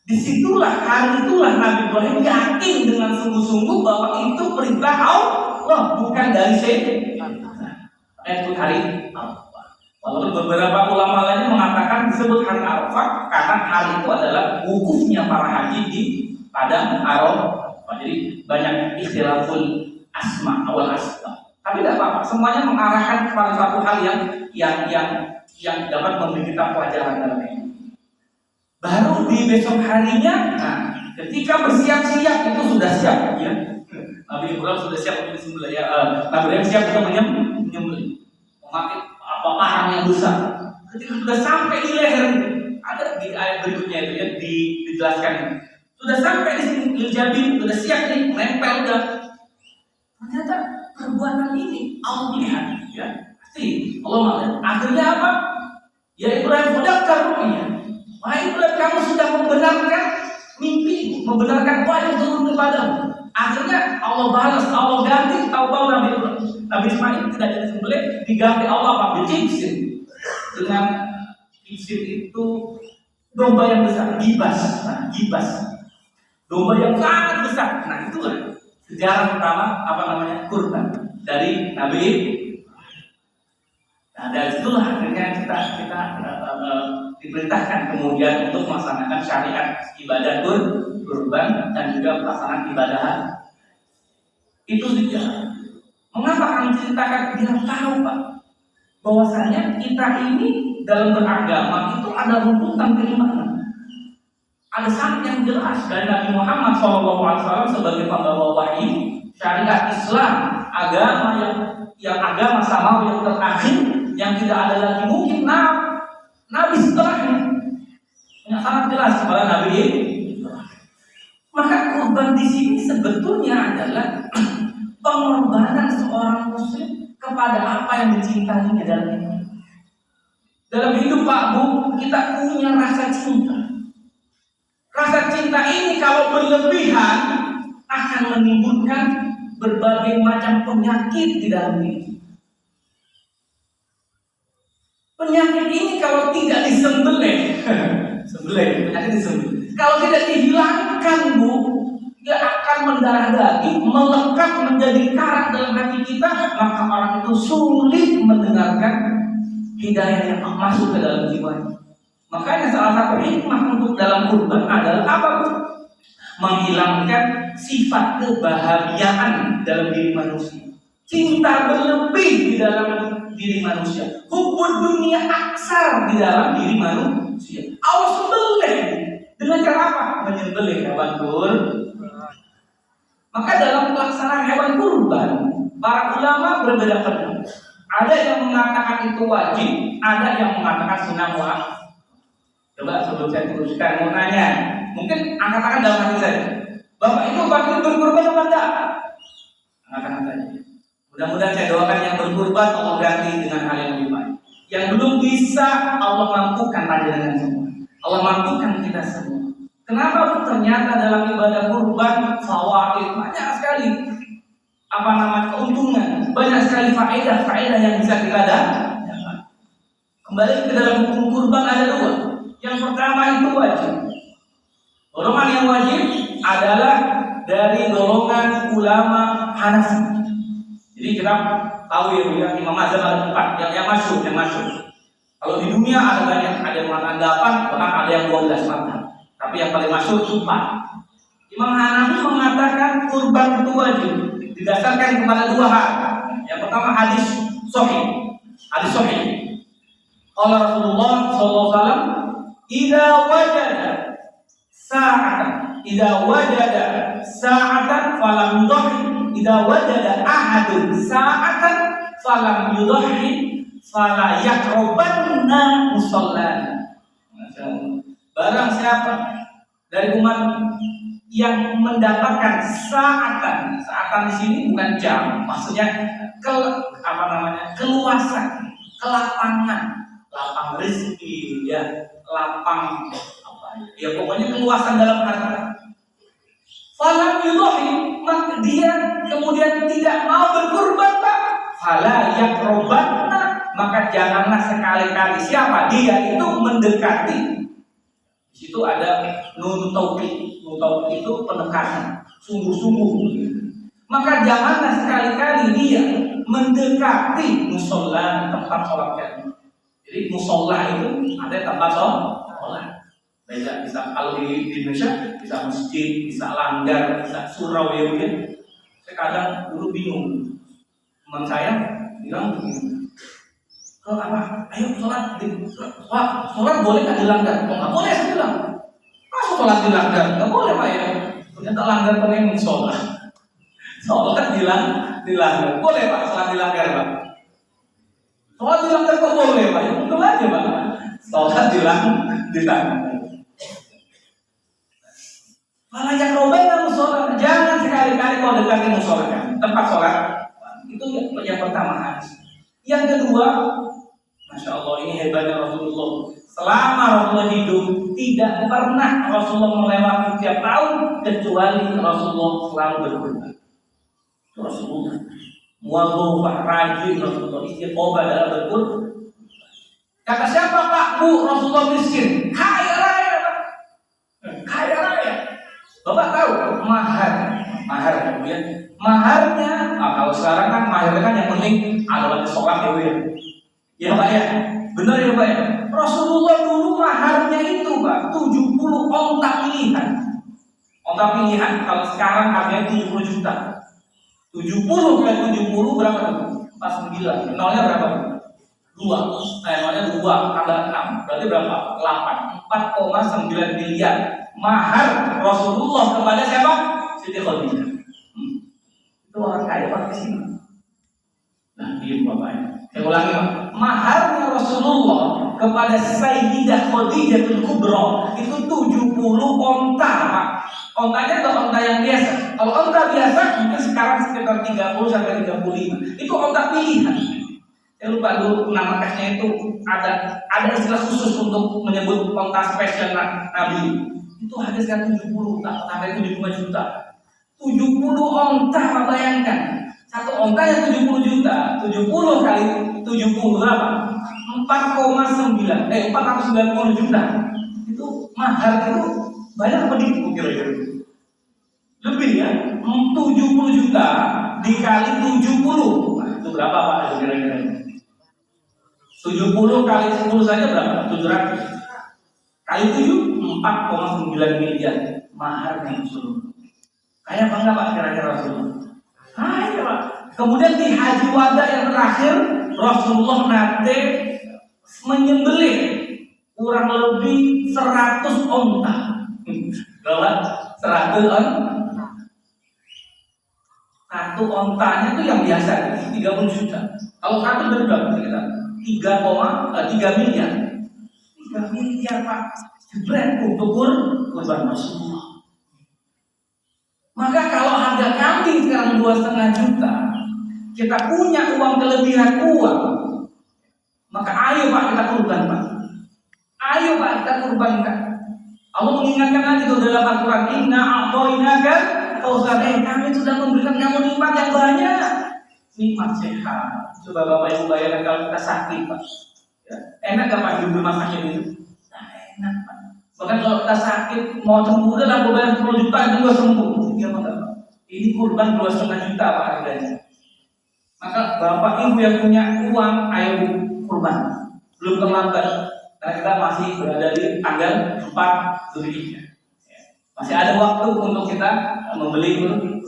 Disitulah hari itulah Nabi Ibrahim yakin dengan sungguh-sungguh bahwa itu perintah Allah, bukan dari setan. Itu hari Arafah. Walaupun beberapa ulama lainnya mengatakan disebut hari Arafah karena hari itu adalah wukufnya para haji di padang Arafah. Jadi banyak ikhtilaful asma awal asma. Tapi tidak apa-apa, semuanya mengarahkan kepada satu hal yang dapat memberi kita pelajaran dalam ini. Baru di besok harinya, ketika bersiap-siap itu sudah siap, ya. Nabi Ibrahim sudah siap untuk disembelih, ya. Nabi Ibrahim siap untuk menyembelih, memakai parang yang besar. Ketika sudah sampai di leher, ada di ayat berikutnya itu ya dijelaskan. Sudah sampai di sini Iljabin, sudah siap nih, nempel udah. Ternyata perbuatan ini Allah lihat, ya. Pasti Allah melihat. Akhirnya apa? Ya Ibrahim sadaqta ru'ya. Wahai Ibrahim, kamu sudah membenarkan mimpi, membenarkan wahyu turun kepadamu. Akhirnya Allah balas, Allah ganti. Tahu-tahu Nabi Ismail tidak jadi sembelih, diganti Allah apa? Bijibsin. Dengan bijibsin itu domba yang besar, gibas. Gibas. Domba yang sangat besar. Nah itulah sejarah pertama kurban dari Nabi. Nah dari situlah akhirnya kita diperintahkan kemudian untuk melaksanakan syariat ibadah kurban dan juga pelaksanaan ibadah. Itu saja. Mengapa kami ceritakan? Biar tahu Pak, bahwasanya kita ini dalam beragama itu ada runtutan keimanan. Ada syarat yang jelas dari Nabi Muhammad SAW sebagai pembawa wahyu, syariat Islam, agama yang agama samawi yang terakhir, yang tidak ada lagi mungkin Nabi setelahnya. Yang sangat jelas kepada Nabi. Maka kurban di sini sebetulnya adalah pengorbanan seorang muslim kepada apa yang dicintainya dalam hidup. Dalam hidup Pak Bu, kita punya rasa cinta. Rasa cinta ini kalau berlebihan akan menimbulkan berbagai macam penyakit di dalam diri. Penyakit ini kalau tidak disembelih, sembelih, penyakit disembelih. Kalau tidak dihilangkan, Bu, dia akan mendarah daging, melekat menjadi karat dalam hati kita, maka orang itu sulit mendengarkan hidayah yang masuk ke dalam jiwanya. Makanya salah satu hikmah untuk dalam kurban adalah apa, Bu? Menghilangkan sifat kebahagiaan dalam diri manusia. Cinta berlebih di dalam diri manusia. Hubbud dunia aksar di dalam diri manusia. Allah sembelih dengan cara apa? Menyembelih hewan kurban. Maka dalam pelaksanaan hewan kurban, para ulama berbeda pendapat. Ada yang mengatakan itu wajib, ada yang mengatakan sunnah muakkad. Coba sebelum saya teruskan mau nanya, mungkin angkat-angkat dalam hati saya. Bapak itu wajib berkurban apa enggak? Angkat-angkat saja. Mudah-mudahan saya doakan yang berkurban Allah ganti dengan hal yang lebih baik. Yang belum bisa Allah mampukan aja dengan semua. Allah mampukan kita semua. Kenapa? Ternyata dalam ibadah kurban fawaid banyak sekali keuntungan, banyak sekali faedah yang bisa kita dapat. Kembali ke dalam hukum kurban ada dua. Yang pertama itu wajib. Golongan yang wajib adalah dari golongan ulama Hanafi. Jadi kita tahu ya, Imam Mazhab ada 4 yang masyhur. Kalau di dunia ada banyak, ada yang mengatakan 8, bahkan ada yang 12 mazhab. Tapi yang paling masyhur itu 4. Imam Hanafi mengatakan kurban itu wajib didasarkan kepada 2 hal. Yang pertama hadis sahih. Qala Rasulullah sallallahu alaihi wasallam, "Idza wajada sa'atan falam yudhi, idza wajada ahadun sa'atan falam yudhi, fala yaqrabanna musallana." Barang siapa dari umat yang mendapatkan sa'atan di sini bukan jam, maksudnya keluasan, kelapangan, lapang rezeki, ya, lapang ya pokoknya keluasan dalam harta. Falam yudhi, maka dia kemudian tidak mau berkurban, Pak. Fala yaqrabanna, maka janganlah sekali-kali siapa dia itu mendekati. Di situ ada nun taukid. Nun taukid itu penekanan, sungguh-sungguh. Maka janganlah sekali-kali dia mendekati musola, tempat sholat. Jadi musola itu ada tempat sholat. Beda, bisa kalau di Indonesia bisa masjid, bisa langgar, bisa surau ya mungkin. Saya kadang dulu bingung. Teman saya bilang begini, kalau apa? Ayo sholat, sholat boleh nggak dilanggar? Oh nggak boleh, saya bilang. Masa sholat dilanggar? Nggak boleh Pak ya. Ternyata langgar pengen sholat. Sholat dilanggar. Boleh Pak sholat dilanggar Pak? Sholat dilanggar kok boleh Pak? Ya betul aja Pak. Sholat dilanggar. Malah yang robain musola, jangan sekali-kali kau dekati musola kan, tempat sholat. Itu yang pertama hadis. Yang kedua, Masya Allah, ini hebatnya Rasulullah. Selama Rasulullah hidup, tidak pernah Rasulullah melewati tiap tahun kecuali Rasulullah selalu berkurban. Rasulullah muadzafah, rajin Rasulullah, istiqomah dalam berkurban. Kata siapa Pak? Bu, Rasulullah miskin, kaya raya Pak. Kaya raya. Bapak tahu mahar kemudian maharnya, kalau sekarang kan maharnya kan yang penting adalah sholat ya Pak ya, benar ya Pak ya. Rasulullah dulu maharnya itu Pak 70 onta pilihan. Onta pilihan kalau sekarang harganya 70 juta. 70 kali 70 berapa tuh? 49. Nolnya berapa? 2. Nolnya 2 tambah 6. Berarti berapa? 8. 4,9 miliar. Mahar Rasulullah kepada siapa? Siti Khadijah. Itu orang kaya pakai sini. Nah, diam Bapak. Saya ulangi Pak. Maharnya Rasulullah kepada Sayyidah Khadijatul Kubra itu 70 onta Pak. Ontanya itu onta yang biasa. Kalau onta biasa mungkin sekarang sekitar 30 sampai 35. Itu onta pilihan. Saya lupa dulu nama kasnya itu ada istilah khusus untuk menyebut onta spesial Nabi. Itu harga sekitar 70 sampai 75 juta. 70 onta, bayangkan. Satu onta yang 70 juta. 70 kali 70 berapa? 490 juta. Itu mahar itu banyak apa dikit kira-kira? Lebih ya, 70 juta dikali 70. Nah, itu berapa Pak kira-kira? 70 kali 10 saja berapa? 700. Kali 7, 4,9 miliar mahar yang Rasulullah. Kayak apa enggak Pak kira-kira Rasulullah? Kaya Pak. Kemudian di haji wada yang terakhir Rasulullah nanti menyembelih kurang lebih 100 onta. Berapa? 100 onta. Satu ontanya itu yang biasa 30 juta. Kalau satu berapa kita? 3 miliar. 3 miliar Pak. Jebret untuk kurban Rasulullah. Maka kalau harga kambing sekarang 2,5 juta, kita punya uang kelebihan uang, maka ayo Pak kita kurban Pak. Ayo Pak kita kurbankan. Allah mengingatkan lagi itu dalam Al-Quran, Inna a'toinaka kautsar. Kami sudah memberikan kamu nikmat yang banyak, nikmat sehat. Coba Bapak Ibu bayangkan kalau kita sakit Pak, ya, enak gak Pak hidup rumah sakit itu? Nah, enak Pak. Bahkan kalau kita sakit mau sembuh lah bayar 10 juta itu juga sembuh. Dia Pak. Ini kurban 2,5 juta Pak harganya. Maka Bapak Ibu yang punya uang, ayo kurban. Belum terlambat. Karena kita masih berada di tanggal 4 Zulhijjah. Masih ada waktu untuk kita membeli kurban.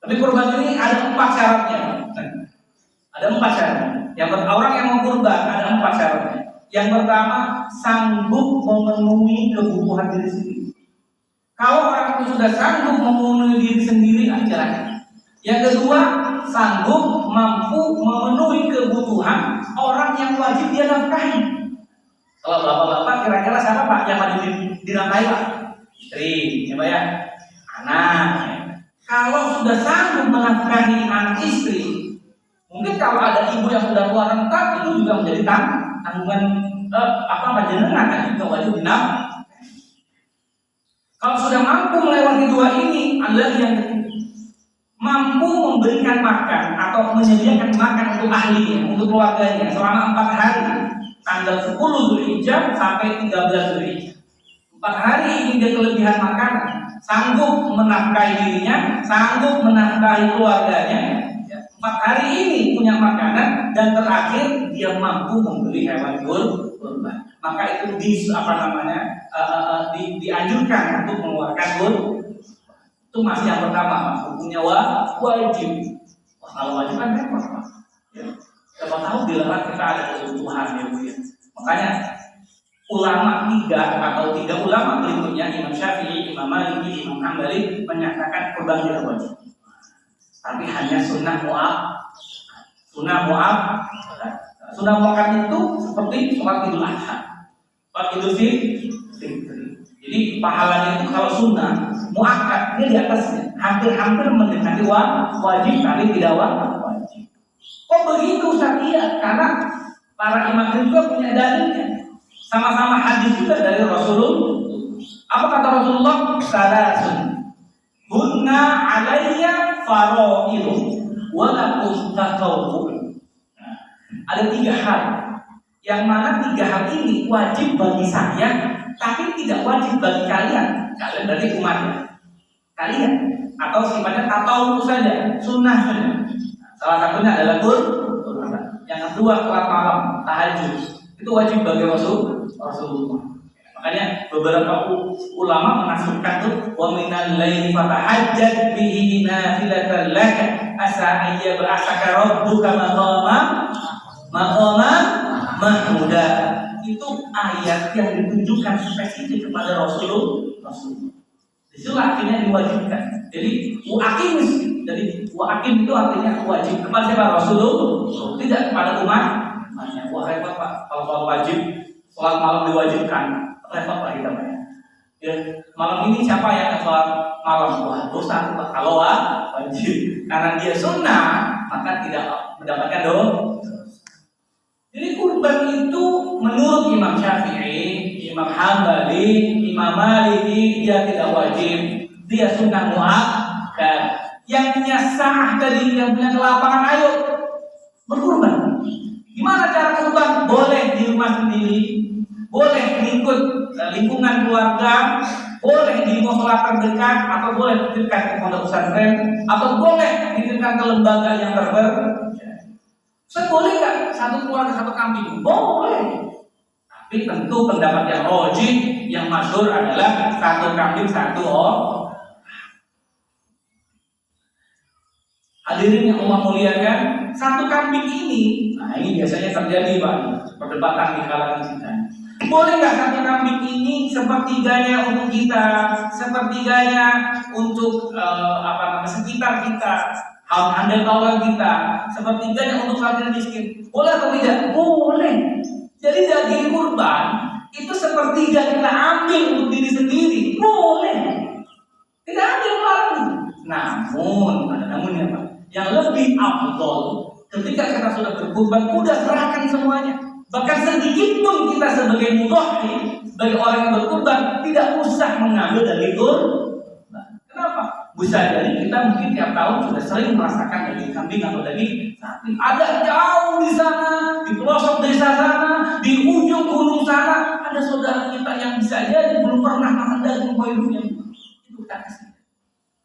Tapi kurban ini ada 4 syaratnya. Ada 4 syaratnya. Orang yang mau kurban ada 4 syaratnya. Yang pertama, sanggup memenuhi kebutuhan diri sendiri. Kalau orang itu sudah sanggup memenuhi diri sendiri, acaranya. Yang kedua, sanggup mampu memenuhi kebutuhan orang yang wajib dia nafkahi. Kalau bapak-bapak kira-kira siapa Pak yang wajib dinafkahi Pak? Istri, ya Pak ya, anak. Kalau sudah sanggup menafkahi anak istri, mungkin kalau ada ibu yang sudah tua renta itu juga menjadi tanggungan jenengan kan juga wajib dinafkahi. Kalau sudah mampu melewati dua ini adalah yang ketiga, mampu memberikan makan atau menyediakan makan untuk ahlinya, untuk keluarganya selama 4 hari, tanggal 10 Zulhijjah sampai 13 Zulhijjah. 4 hari ini dia kelebihan makanan, sanggup menafkahi dirinya, sanggup menafkahi keluarganya. 4 hari ini punya makanan dan terakhir dia mampu membeli hewan kurban. Maka itu dianjurkan untuk mengeluarkan kurban. Itu masih yang pertama, hukumnya wajib. Kalau wajib kan repot Pak. Ya. Siapa tahu dilarang kita ada kebutuhan ya Bu ya. Makanya ulama 3 ulama berikutnya Imam Syafi'i, Imam Maliki, Imam Hambali menyatakan kurban tidak wajib. Tapi hanya sunnah mu'akkad. Sunnah mu'akkad itu seperti sholat Idul Adha, sholat Idul Fitri. Jadi pahalanya itu kalau sunnah mu'akkad dia di atasnya, hampir mendekati wajib tapi tidak wajib. Kok begitu Ustaz? Iya, karena para imam juga punya dalilnya. Sama-sama hadis juga dari Rasulullah. Apa kata Rasulullah? Salasun hunna alayya faraidu wa lakum tatawwu. Ada 3 hal yang mana 3 hal ini wajib bagi saya tapi tidak wajib bagi kalian. Kalian berarti umatnya kalian, atau sifatnya tatawwu saja, sunnah saja. Salah satunya adalah kurban. Yang kedua sholat malam, tahajud. Itu wajib bagi Rasulullah. Makanya beberapa ulama menafsirkan tuh wa minal laili fatahajjad bihi nafilatan lak asa ayya ba'asaka rabbuka maqama mahmuda. Itu ayat yang ditujukan spesifik kepada Rasulullah. Itu artinya diwajibkan. Jadi wa'akim itu artinya wajib kepada siapa? Rasulullah, tidak kepada umatnya. Wah repot Pak, kalau wajib sholat malam diwajibkan, repot Pak kita Pak. Ya, malam ini siapa yang sholat malam? Wah dosa Pak. Kalau wajib, karena dia sunnah maka tidak mendapatkan dosa. Jadi kurban itu menurut Imam Syafi'i, Imam Hambali, Imam Maliki dia tidak wajib, dia sunnah mu'akkad. Yang punya tadi, yang punya kelapangan, ayo berkurban. Gimana cara kurban? Boleh rumah sendiri, boleh mengikut lingkungan keluarga, boleh di musola terdekat, atau boleh dekat ke pondok pesantren, atau boleh dititipkan ke lembaga yang terpercaya. Boleh nggak satu keluarga satu kambing? Boleh. Tapi tentu pendapat yang rajih, yang masyhur adalah satu kambing satu orang. Hadirin yang Allah muliakan, satu kambing ini, nah ini biasanya terjadi Pak, perdebatan di kalangan kita. Boleh nggak satu kambing ini sepertiganya untuk kita, sepertiganya untuk sekitar kita, handai kawan kita, sepertiganya untuk fakir miskin? Boleh atau tidak? Boleh. Jadi daging kurban itu sepertiga kita ambil untuk diri sendiri, boleh. Tidak ada yang larang. Namun, ada namunnya Pak. Yang lebih afdol ketika kita sudah berkurban, udah serahkan semuanya. Bahkan sedikit pun kita sebagai mudhahhi, sebagai orang yang berkurban, tidak usah mengambil daging kurban. Kenapa? Bisa jadi kita mungkin tiap tahun sudah sering merasakan daging kambing atau daging sapi. Ada jauh di sana, di pelosok desa sana, di ujung gunung sana, ada saudara kita yang bisa jadi belum pernah makan daging hidupnya. Itu kita kasih.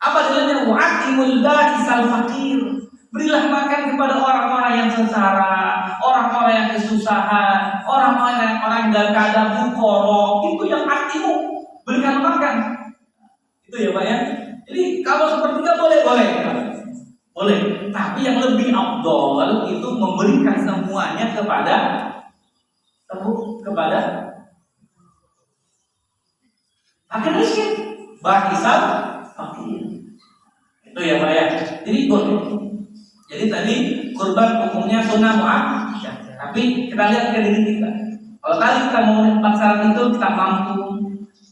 Apa dalilnya? Wa'atimul ba'isal fakir. Berilah makan kepada orang-orang yang sengsara, orang-orang yang kesusahan, orang-orang yang dalam keadaan fukara. Itu yang artimu berikan makan. Itu ya Pak ya. Jadi kalau sepertiga boleh. Tapi yang lebih afdol itu memberikan semuanya kepada fakir miskin, ba'isal fakir. Itu ya Pak ya. Jadi boleh. Jadi tadi kurban hukumnya sunnah mu'akkadah. Tapi kita lihat ke diri kita. Kalau tadi kita mau 4 syarat itu, kita mampu,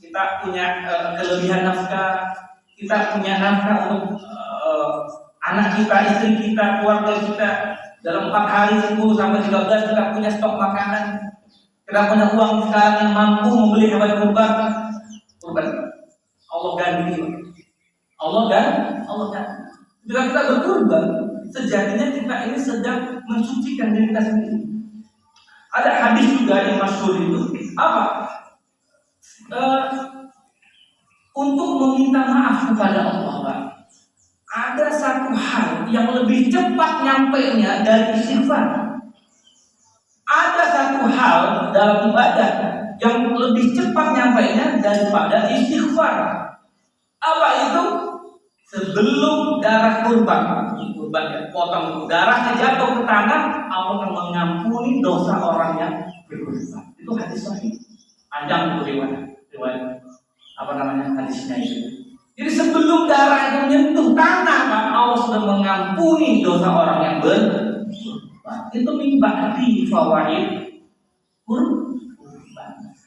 kita punya kelebihan nafkah, kita punya nafkah untuk anak kita, istri kita, keluarga kita. Dalam 4 hari 10 sampai 13 kita punya stok makanan. Kita punya uang sekarang yang mampu membeli hewan kurban. Allah ganti. Jika kita berkurban, sejatinya kita ini sedang mensucikan diri kita sendiri. Ada hadis juga yang masyhur itu apa? Untuk meminta maaf kepada Allah, Pak. Ada satu hal yang lebih cepat nyampainya dari istighfar. Ada satu hal dalam ibadah yang lebih cepat nyampainya daripada istighfar. Apa itu? Sebelum darah kurban yang potong darahnya jatuh ke tanah, Allah akan mengampuni dosa orang yang berkurban. Itu hadis sahih. Panjang itu riwayat hadisnya itu. Jadi sebelum darah itu menyentuh tanah, Allah sudah mengampuni dosa orang yang berkurban. Itu mimba'di fawaid kurban.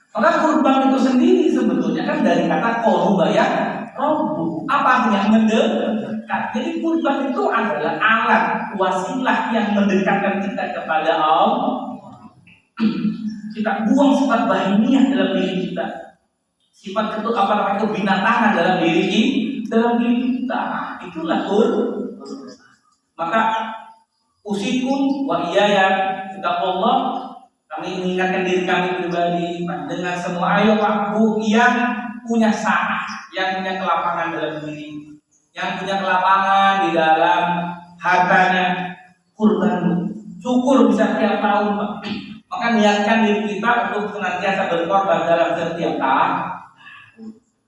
Maka kurban itu sendiri sebetulnya kan dari kata korubaya robu. Apa artinya? Mendekat. Jadi kurban itu adalah alat, wasilah yang mendekatkan kita kepada Allah. Kita buang sifat bahimiyah dalam diri kita, sifat kebinatangan dalam diri kita. Itulah kurban. Maka usikum wa iyaya Allah, kami mengingatkan diri kami pribadi dengan semua ayo Pak Bu yang punya saat, yang punya kelapangan dalam diri, yang punya kelapangan di dalam hartanya, kurban syukur bisa tiap tahun Pak. Maka niatkan diri kita untuk senantiasa berkorban dalam setiap tahun.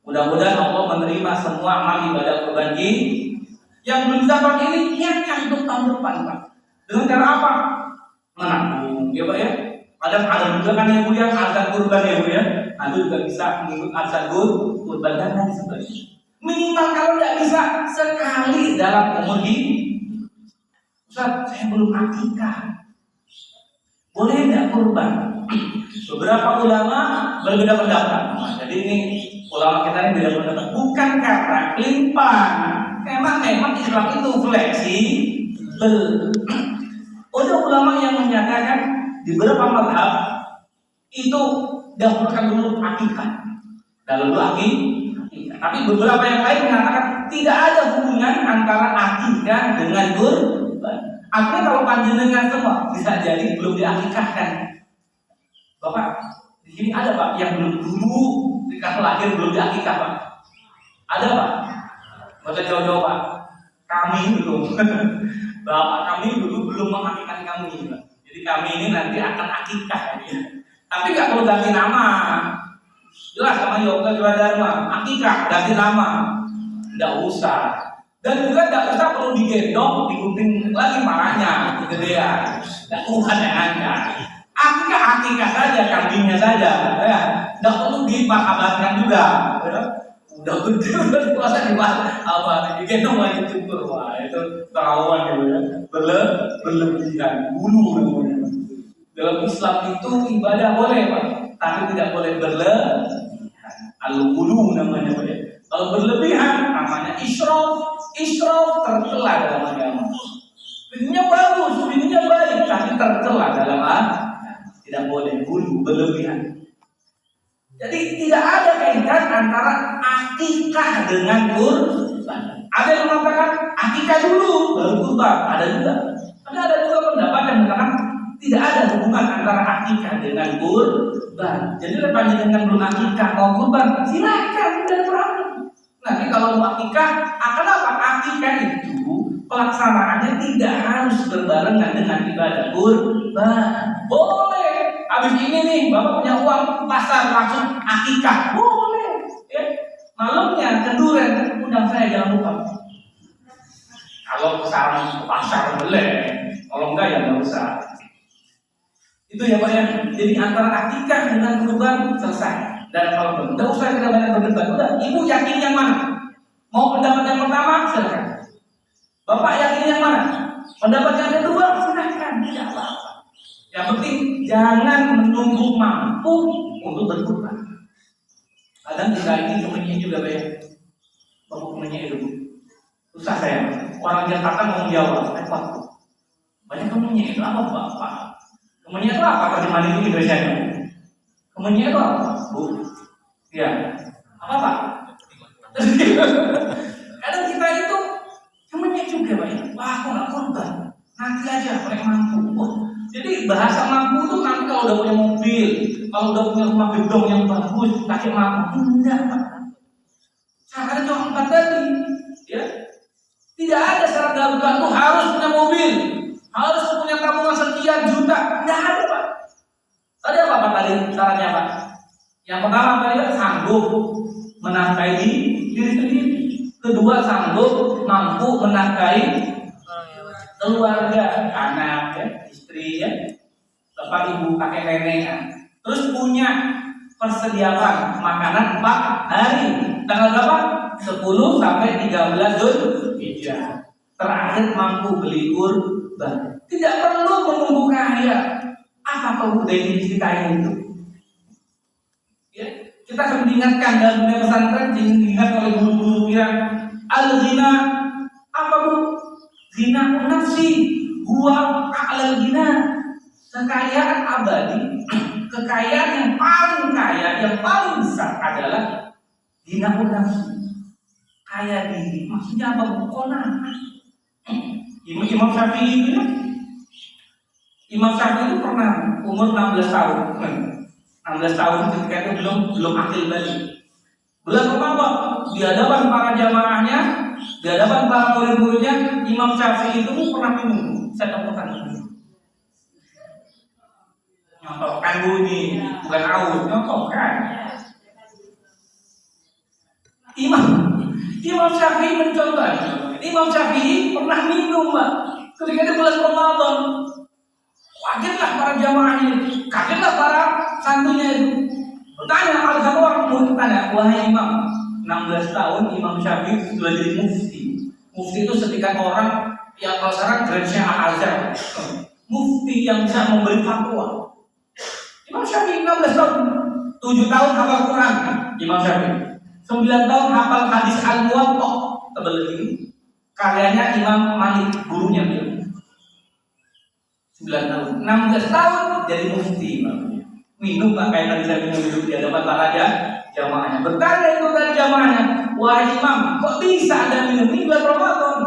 Mudah-mudahan Allah menerima semua amal ibadah kurban ini. Yang belum dapat ini niatkan untuk tahun depan Pak. Dengan cara apa? Menabung, ya Pak ya. Ada juga kan yang punya azan kurban ya Bu ya. Anda juga bisa mengikut azan kurban dan lain sebagainya. Minimal kalau tidak bisa sekali dalam umur hidup. Ustaz, saya belum akikah. Boleh tidak kurban? Beberapa ulama berbeda pendapat. Nah, jadi ini ulama kita ini beda pendapat. Bukan karena kelimpan. Memang Islam itu fleksibel. Ada ulama yang menyatakan di beberapa mazhab itu dahulukan dulu akikah, lalu akikah. Tapi beberapa yang lain mengatakan tidak ada hubungan antara akikah dengan kurban. Artinya kalau panjenengan semua bisa jadi belum diakikahkan, Bapak, di sini ada Pak yang belum dulu nikah lahir belum diakikah Pak? Ada Pak? Nggak usah jauh-jauh Pak. Kami belum. Bapak kami dulu belum mengakikkan kami Pak. Jadi kami ini nanti akan akikah ya. Tapi nggak perlu ganti nama. Jelas sama Yoga Dharma, akikah ganti nama. Nggak usah. Dan juga nggak usah perlu digendong, digunting lagi marahnya, kegedean. Nggak usah yang ada. Akikah saja, kambingnya saja, ya. Nggak perlu dimarhabatkan juga. Ya. Udah gede, udah dewasa apa? Digendong lagi cukur, wah itu terawan gitu ya. Berlebihan, bulu namanya. Dalam Islam itu ibadah boleh Pak, tapi tidak boleh berlebihan. Al-ghulu namanya Pak. Kalau berlebihan namanya israf tercela dalam agama. Dirinya bagus, dirinya baik, tapi tercela dalam agama. Tidak boleh ghulu, berlebihan. Jadi tidak ada kaitan antara akikah dengan kurban. Ada yang mengatakan akikah dulu baru kurban, ada juga. Ada juga pendapat yang mengatakan tidak ada hubungan antara akikah dengan kurban. Jadi lepas dengan belum akikah mau kurban, silakan tidak ada problem. Nanti kalau mau akikah, akan apa? Akikah itu pelaksanaannya tidak harus berbarengan dengan ibadah kurban. Boleh. Habis ini nih, Bapak punya uang pasar langsung akikah. Boleh. Ya. Malamnya keduren, undang saya jangan lupa. Kalau ke pasar boleh. Kalau enggak ya nggak usah. Itu ya Pak ya. Jadi antara akikah dengan kurban selesai. Dan kalau tidak usah kita banyak berdebat. Udah, ibu yakin yang mana? Mau pendapat yang pertama? Silakan. Bapak yakin yang mana? Pendapat yang kedua? Silakan. Tidak apa-apa. Yang penting jangan menunggu mampu untuk berkurban. Kadang kita ini kemenyi juga Pak ya. Bapak kemenyi itu susah saya. Orang Jakarta mau menjawab. Banyak kemenyi itu apa Bapak? Kemenyi itu apa? Terjemahan itu Indonesia. Kemenyi itu apa? Bu? Ya. Apa Pak? Kadang kita itu kemenyi juga Pak ya. Wah aku nggak kurban. Nanti aja kalau mampu. Jadi bahasa mampu itu nanti kalau udah punya mobil, kalau udah punya rumah gedung yang bagus, pakai mampu. Enggak Pak. Syaratnya cuma 4 tadi. Ya. Tidak ada syarat dalam itu harus punya mobil, harus punya tabungan sekian juta. Tidak ada Pak. Tadi apa Pak tadi syaratnya Pak? Yang pertama tadi sanggup menafkahi diri sendiri. Kedua sanggup mampu menafkahi keluarga, anak, ya, istri, ya, bapak ibu, kakek nenek. Terus punya persediaan makanan 4 hari. Tanggal berapa? 10 sampai 13 Zulhijjah. Terakhir mampu beli kurban. Tidak perlu menunggu kaya. Apa perlu definisi kaya itu? Ya, kita akan diingatkan dalam dunia pesantren, diingat oleh guru-guru yang al-ghina apa Bu? Ghina nafsi huwa a'lal ghina. Kekayaan abadi, kekayaan yang paling kaya, yang paling besar adalah ghina nafsi. Kaya diri, maksudnya apa? Qanaah. Imam Syafi'i itu ya. Imam Syafi'i itu pernah umur 16 tahun. 16 tahun ketika itu belum akil balik. Bulan Ramadan di hadapan para jamaahnya, di hadapan para murid-muridnya, Imam Syafi'i itu pernah minum. Saya temukan ini. Nyontohkan bunyi, bukan aus, nyontohkan. Imam Syafi'i mencontoh. Imam Syafi'i pernah minum Pak. Ketika itu bulan Ramadan. Kagetlah para jamaahnya, kagetlah para santrinya itu. Bertanya, ada satu orang murid bertanya, wahai Imam, 16 tahun Imam Syafi'i sudah jadi mufti. Mufti itu setingkat orang yang kalau sekarang grade-nya Al-Azhar. Mufti yang bisa memberi fatwa. Imam Syafi'i 16 tahun, 7 tahun hafal Quran. Imam Syafi'i 9 tahun hafal hadis Al-Muwatta. Tebal ini karyanya Imam Malik, gurunya dia. 9 tahun, 16 tahun jadi mufti. Minum Pak, kayak tadi saya minum dulu di hadapan para jamaahnya. Bertanya itu dari jamaahnya, wahai Imam, kok bisa Anda minum ini bulan Ramadan?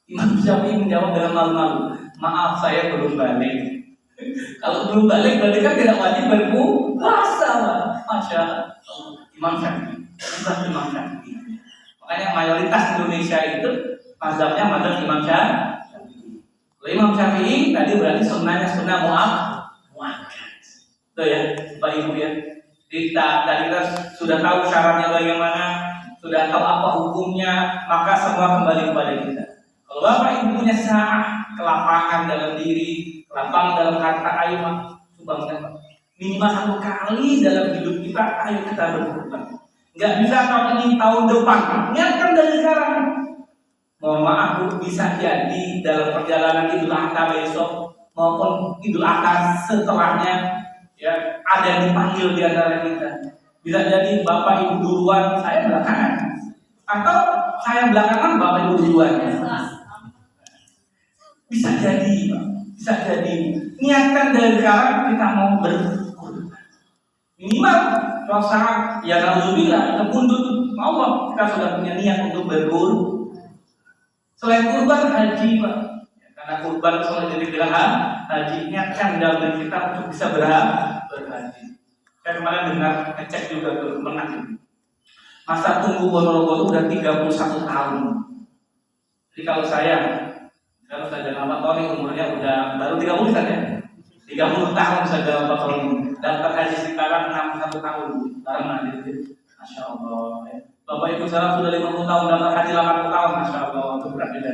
Imam Syafi'i menjawab dengan malu-malu, maaf saya belum balik. Kalau belum balik berarti kan tidak wajib berpuasa. Masya Allah. Imam Syafi'i. Imam Syafi'i. Makanya mayoritas Indonesia itu mazhabnya mazhab Imam Syafi'i. Kalau Imam Syafi'i tadi berarti sunnahnya sunnah muakkad. Itu ya, Bapak Ibu ya. Tadi kita sudah tahu syaratnya bagaimana, sudah tahu apa hukumnya, maka semua kembali kepada kita. Kalau Bapak Ibu punya sa'ah, kelapangan dalam diri, lapang dalam harta, ayo subhanallah, minimal 1 kali dalam hidup kita, ayo kita berkorban. Nggak bisa tahun ini, tahun depan, niatkan dari sekarang. Mohon maaf Bu, bisa jadi dalam perjalanan Idul Adha besok maupun Idul Adha setelahnya, ya ada yang dipanggil di antara kita. Bisa jadi Bapak Ibu duluan, saya belakangan, atau saya belakangan, Bapak Ibu duluan. Bisa jadi, Pak. Bisa jadi. Niatkan dari sekarang kita mau berkorban. Minimal kalau saat ya alhamdulillah kebundut Allah kita sudah punya niat untuk berkorban. Selain kurban haji, Pak. Ya, karena kurban selalu jadi dengan haji, niatkan dalam diri kita untuk bisa berhaji. Saya kemarin dengar ngecek juga ke Kemenak. Masa tunggu Ponorogo itu udah 31 tahun. Jadi kalau saya Saja Ahmad Tony umurnya udah baru 30 kan ya? 30 tahun saja Ahmad Tony. Daftar haji sekarang 61 tahun. Sekarang nanti, Masya Allah. Ya. Bapak Ibu sekarang sudah 50 tahun, daftar haji 80 tahun, Masya Allah. Itu berat beda.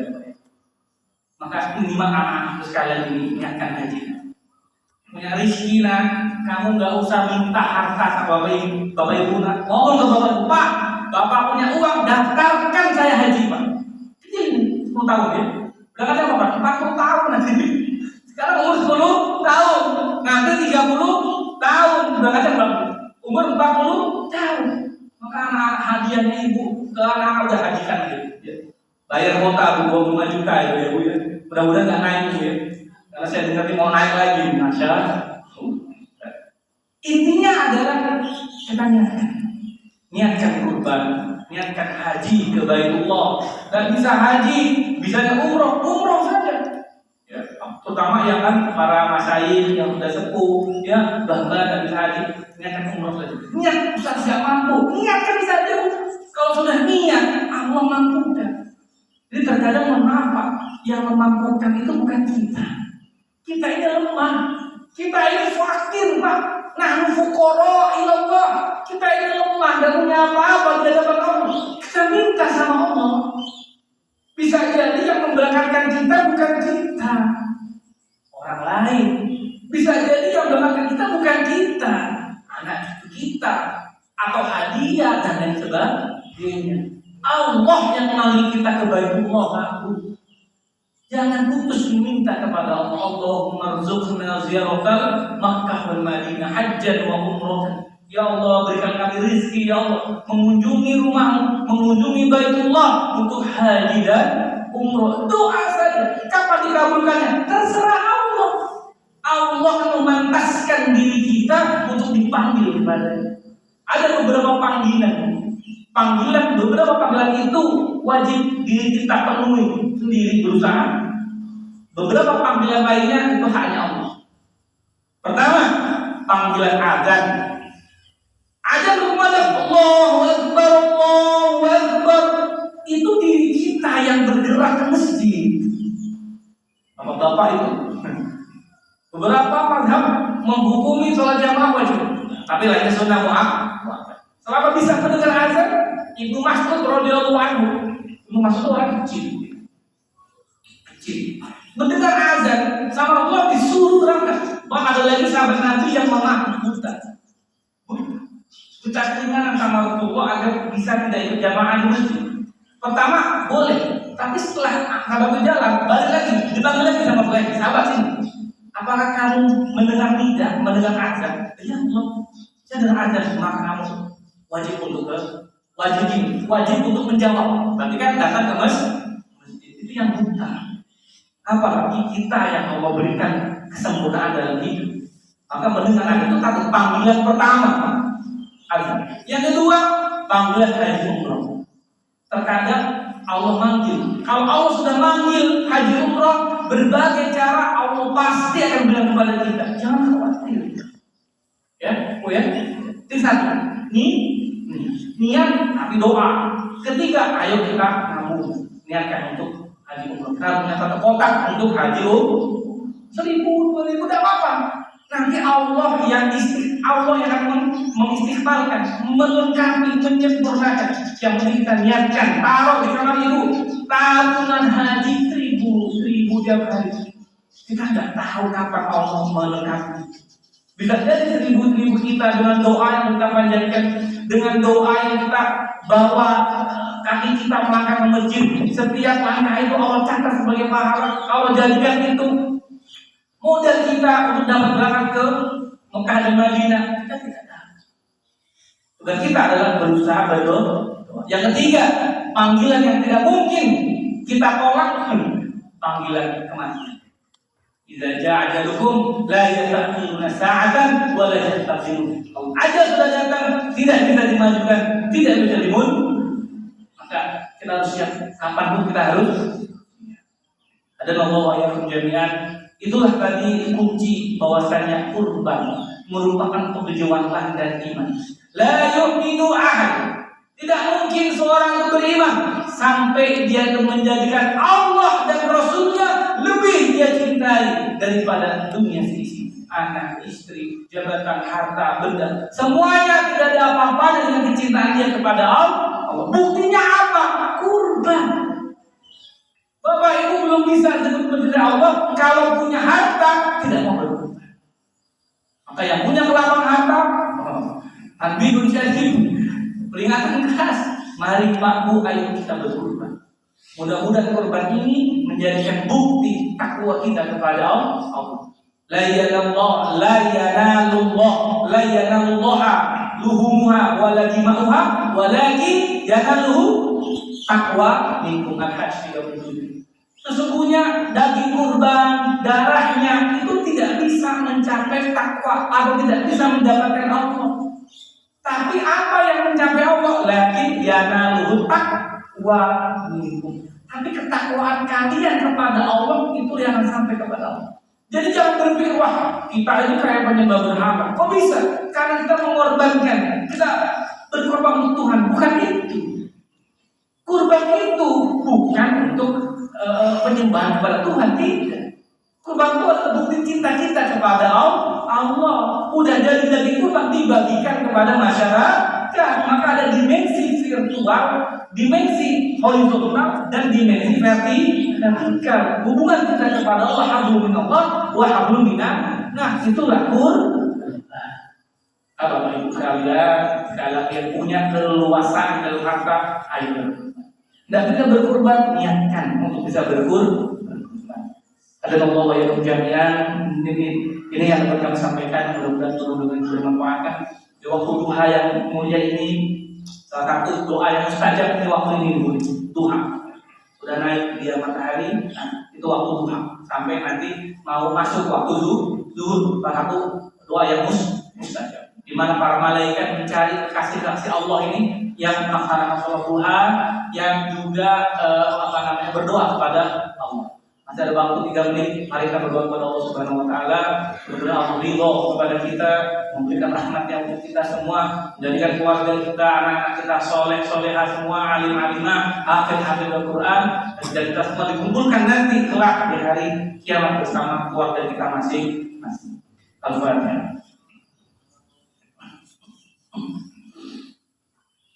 Maka minimal anak-anak sekalian ini niatkan haji. Punya rezeki nah, kamu nggak usah minta harta sama Bapak Ibu nak. Ngomong ke Bapak Ibu, Pak, Bapak punya uang, daftarkan saya haji Pak. Jadi 10 tahun ya. Berapa tahun Pak? 40 tahun nanti. Sekarang umur 10 tahun, nanti 30 tahun. Berapa tahun Pak? Umur 40 tahun. Maka anak hadiahnya ibu ke anak udah hajikan gitu. Ya. Bayar kuota 25 juta ya Bu ya. Mudah-mudahan nggak naik ya. Karena saya dengar mau naik lagi, Masya Allah. Intinya adalah kita niatkan kurban, niatkan haji ke Baitullah. Dan bisa haji, bisa umroh saja. Ya, terutama yang kan para masyayikh yang sudah sepuh, ya bangga dan bisa haji, niatkan umroh saja. Niat Ustaz tidak mampu, niatkan saja. Kalau sudah niat, Allah mampukan. Jadi terkadang mohon maaf Pak, yang memampukan itu bukan kita. Kita ini lemah, kita ini fakir Pak. Nahnu fuqara ilallah. Kita ini lemah, dan punya apa-apa di hadapan Allah. Kita minta sama Allah. Bisa jadi yang membelakangkan kita bukan kita, orang lain. Bisa jadi yang membelakangkan kita bukan kita, anak kita, atau hadiah dan lain sebagainya. Allah yang memanggil kita ke Baitullah. Jangan putus meminta kepada Allah. Allahumma rzuqna ziyaratal Makkah wal Madinah hajjan wa umratan. Ya Allah, berikan kami rezeki ya Allah, mengunjungi rumahmu, mengunjungi Baitullah untuk haji dan umrah. Doa saja. Kapan dikabulkannya? Terserah Allah. Allah memantaskan diri kita untuk dipanggil kepadanya. Ada beberapa panggilan. Beberapa panggilan itu wajib diri kita penuhi sendiri berusaha. Beberapa panggilan lainnya itu hanya Allah. Pertama, panggilan azan. Azan kepada Allahu Akbar, Allahu Akbar. Itu diri kita yang bergerak ke masjid. Bapak-bapak itu. Beberapa mazhab menghukumi sholat jamaah wajib, tapi lainnya sunnah muakkad. Selama bisa mendengar azan, Ibnu Mas'ud radhiyallahu anhu, Ibnu Mas'ud orang kecil. Mendengar azan sama Allah disuruh berangkat. Bahkan ada lagi sahabat Nabi yang mengaku buta keinginan sama Rasulullah agar bisa tidak ikut jamaah di masjid. Pertama boleh, tapi setelah sahabat berjalan balik lagi, dipanggil lagi sama sahabat sini. Apakah kamu mendengar azan? Ya Allah, saya dengar azan, maka kamu wajib untuk menjawab. Berarti kan datang ke masjid. Itu yang buta. Apalagi kita yang Allah berikan kesempurnaan dalam hidup, maka mendengar azan itu satu panggilan pertama azan. Yang kedua, panggilan haji umroh. Terkadang Allah manggil. Kalau Allah sudah manggil haji umrah, berbagai cara Allah pasti akan bilang kepada kita, jangan khawatir. Ya, oh ya. Itu satu. Niat tapi doa. Ketiga, ayo kita nabung, niatkan untuk haji umrah. Kita punya satu kotak untuk haji umrah. 1.000, 2.000 tidak apa-apa. Nanti Allah yang akan mengistighfarkan, melengkapi, menyempurnakan. Yang penting kita niatkan, taruh di kamar ibu, tabungan haji 1.000 tiap hari. Kita tidak tahu kapan Allah melengkapi. Bisa jadi 1.000 kita dengan doa yang kita panjatkan, dengan doa yang kita bawa kaki kita melangkah ke masjid. Setiap langkah itu Allah catat sebagai pahala. Allah jadikan itu modal kita untuk dapat berangkat ke Mekah dan Madinah. Kita tidak tahu. Tugas kita adalah berusaha berdoa. Yang ketiga, panggilan yang tidak mungkin kita tolak, panggilan kematian. Idza ja'a ajalukum la yasta'khiruna sa'atan wa la yastaqdimun. Kalau ajal sudah datang, tidak bisa dimajukan, tidak bisa dimundur. Maka kita harus siap. Kapanpun kita harus. Ada Allah yang jami'an. Itulah tadi kunci bahwasanya kurban merupakan kebejuan dan iman. La yu'minu ahad. Tidak mungkin seorang itu beriman sampai dia menjadikan Allah dan Rasulnya lebih dia cintai daripada dunia seisi. Anak, istri, jabatan, harta, benda, semuanya tidak ada apa-apa dengan kecintaan dia kepada Allah. Buktinya apa? Kurban. Bapak ibu belum bisa disebut mencintai Allah kalau punya harta tidak mau berkurban. Maka yang punya kelapangan harta, tanbihun syadid, peringatan keras. Mari Pak Bu, ayo kita berkurban. Mudah-mudahan kurban ini menjadikan bukti takwa kita kepada Allah. La yanallahu luhumuha wala dima'uha walakin yanaluhu taqwa minkum al-hajj 37. Sesungguhnya daging kurban, darahnya itu tidak bisa mencapai takwa atau tidak bisa mendapatkan Allah. Tapi apa yang mencapai Allah? Lakin yanaluhu taqwa minkum. Tapi ketakwaan kalian kepada Allah itu yang akan sampai kepada Allah. Jadi jangan berpikir, wah kita ini kayak penyembah berhala. Kok bisa? Karena kita mengorbankan, kita berkorban untuk Tuhan. Bukan itu. Kurban itu bukan untuk penyembahan kepada Tuhan, tidak. Kurban itu adalah bukti cinta kita kepada Allah. Udah jadi daging kurban dibagikan kepada masyarakat. Maka ada dimensi virtual, dimensi horizontal, dan dimensi vertikal. Hubungan kita kepada Allah, hablum minallah wa hablum minan. Nah, itulah kurban. Bapak Ibu sekalian, sekalian yang punya keleluasan dalam harta, ayo. Tidak bisa berkurban, niatkan untuk bisa berkurban. Ada Allah yang jami'an. Ini yang dapat kami sampaikan, mudah-mudahan dengan bermanfaat. Di waktu duha yang mulia ini, salah satu doa yang mustajab di waktu ini duha. Sudah naik dia matahari, nah, itu waktu duha. Sampai nanti mau masuk waktu zuhur, salah satu doa yang mustajab. Di mana para malaikat mencari kasih Allah ini yang melaksanakan sholat duha, yang juga berdoa kepada Allah. Masih ada waktu 3 menit, mari kita berdoa kepada Allah Subhanahu wa taala. Mudah-mudahan Allah ridho kepada kita, memberikan rahmatnya untuk kita semua, menjadikan keluarga kita, anak-anak kita soleh-solehah semua, alim-alimah, hafid-hafid Al-Quran, dan kita semua dikumpulkan nanti kelak di hari kiamat bersama keluarga kita masing-masing. Al-Fatihah.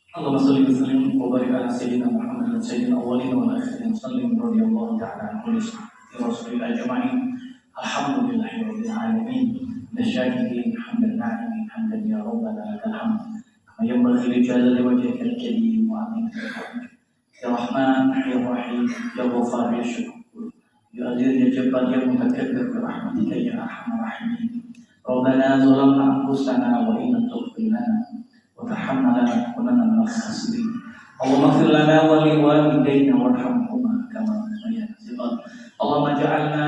Allahumma shalli wa sallim wa barik ala sayyidina Muhammad sayyidil awwalin wal akhirin sallim radhiyallahu ta'ala an kulli rasulil ajma'in. Alhamdulillahirabbil alamin. Nasyakirin hamdan na'imin hamdan ya rabbana lakal hamd. Kama yanbaghi li jalali wajhikal karim wa amin. Ya Rahman ya Rahim ya Ghaffar ya Shakur ya Aziz ya Jabbar ya Mutakabbir bi rahmatika ya arhamar rahimin. Rabbana zalamna anfusana wa in lam taghfir lana وترحمنا لنكونن من الخاسرين. اللهم اغفر لنا ولوالدينا وارحمهما كما ربيانا صغارا. اللهم اجعلنا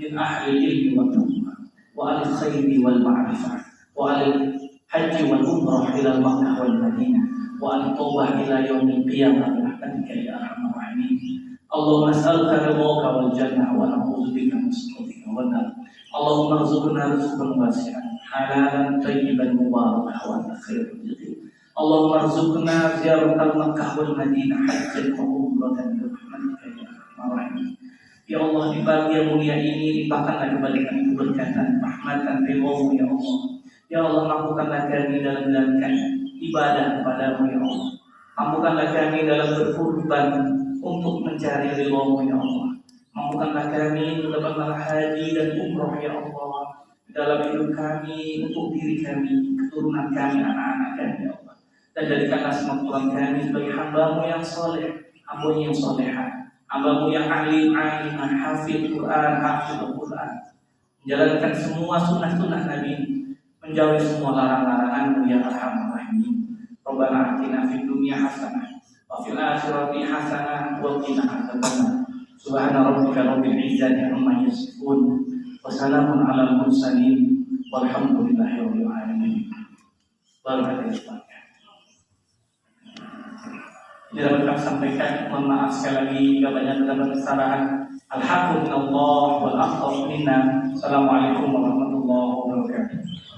من اهل العلم والتقوى واهل الخير والمعرفه واهل الحج والعمره الى مكه والمدينه واهل التوبه الى يوم القيامه برحمتك يا ارحم الراحمين. Allahumma nas'aluka ridhaka wal jannah wa na'udzubika min sakhatika wan nar. Allahumma arzuqna rizqan wasi'an halalan tayyiban mubarakan wa anta khairul rizqin. Allahumma arzuqna ziyaratal Makkah wal Madinah hajjan wa umratan bi rahmatika ya arhamar rahimin. Ya Allah, di pagi yang mulia ini limpahkanlah kebaikan, keberkatan, rahmatan, ridha-Mu ya Allah. Ya Allah, mampukanlah kami dalam menjalankan ibadah kepada-Mu ya Allah. Mampukanlah kami dalam berkorban untuk mencari ridha-Mu ya Allah. Mampukanlah kami mendapatkan haji dan umroh ya Allah dalam hidup kami, untuk diri kami, keturunan kami, anak-anak kami ya Allah. Dan jadikanlah semua Tuhan kami sebagai hamba-Mu yang soleh, hamba-Mu yang soleha, hamba-Mu yang alim, hafid Quran, hafid Al-Quran, menjalankan semua sunnah-sunnah Nabi, menjauhi semua larang-larangan-Mu ya arhamar rahimin. Rabbana atina fid dunya hasanah wa fil akhirati hasanah wa qina adzabannar. Subhana rabbika rabbil izzati amma yasifun wa salamun alal mursalin walhamdulillahi rabbil alamin. Barakatuh. Tidak dapat kami sampaikan, mohon maaf sekali lagi jika banyak terdapat kesalahan. Alhamdulillah wal akhtau minna. Assalamualaikum warahmatullahi wabarakatuh.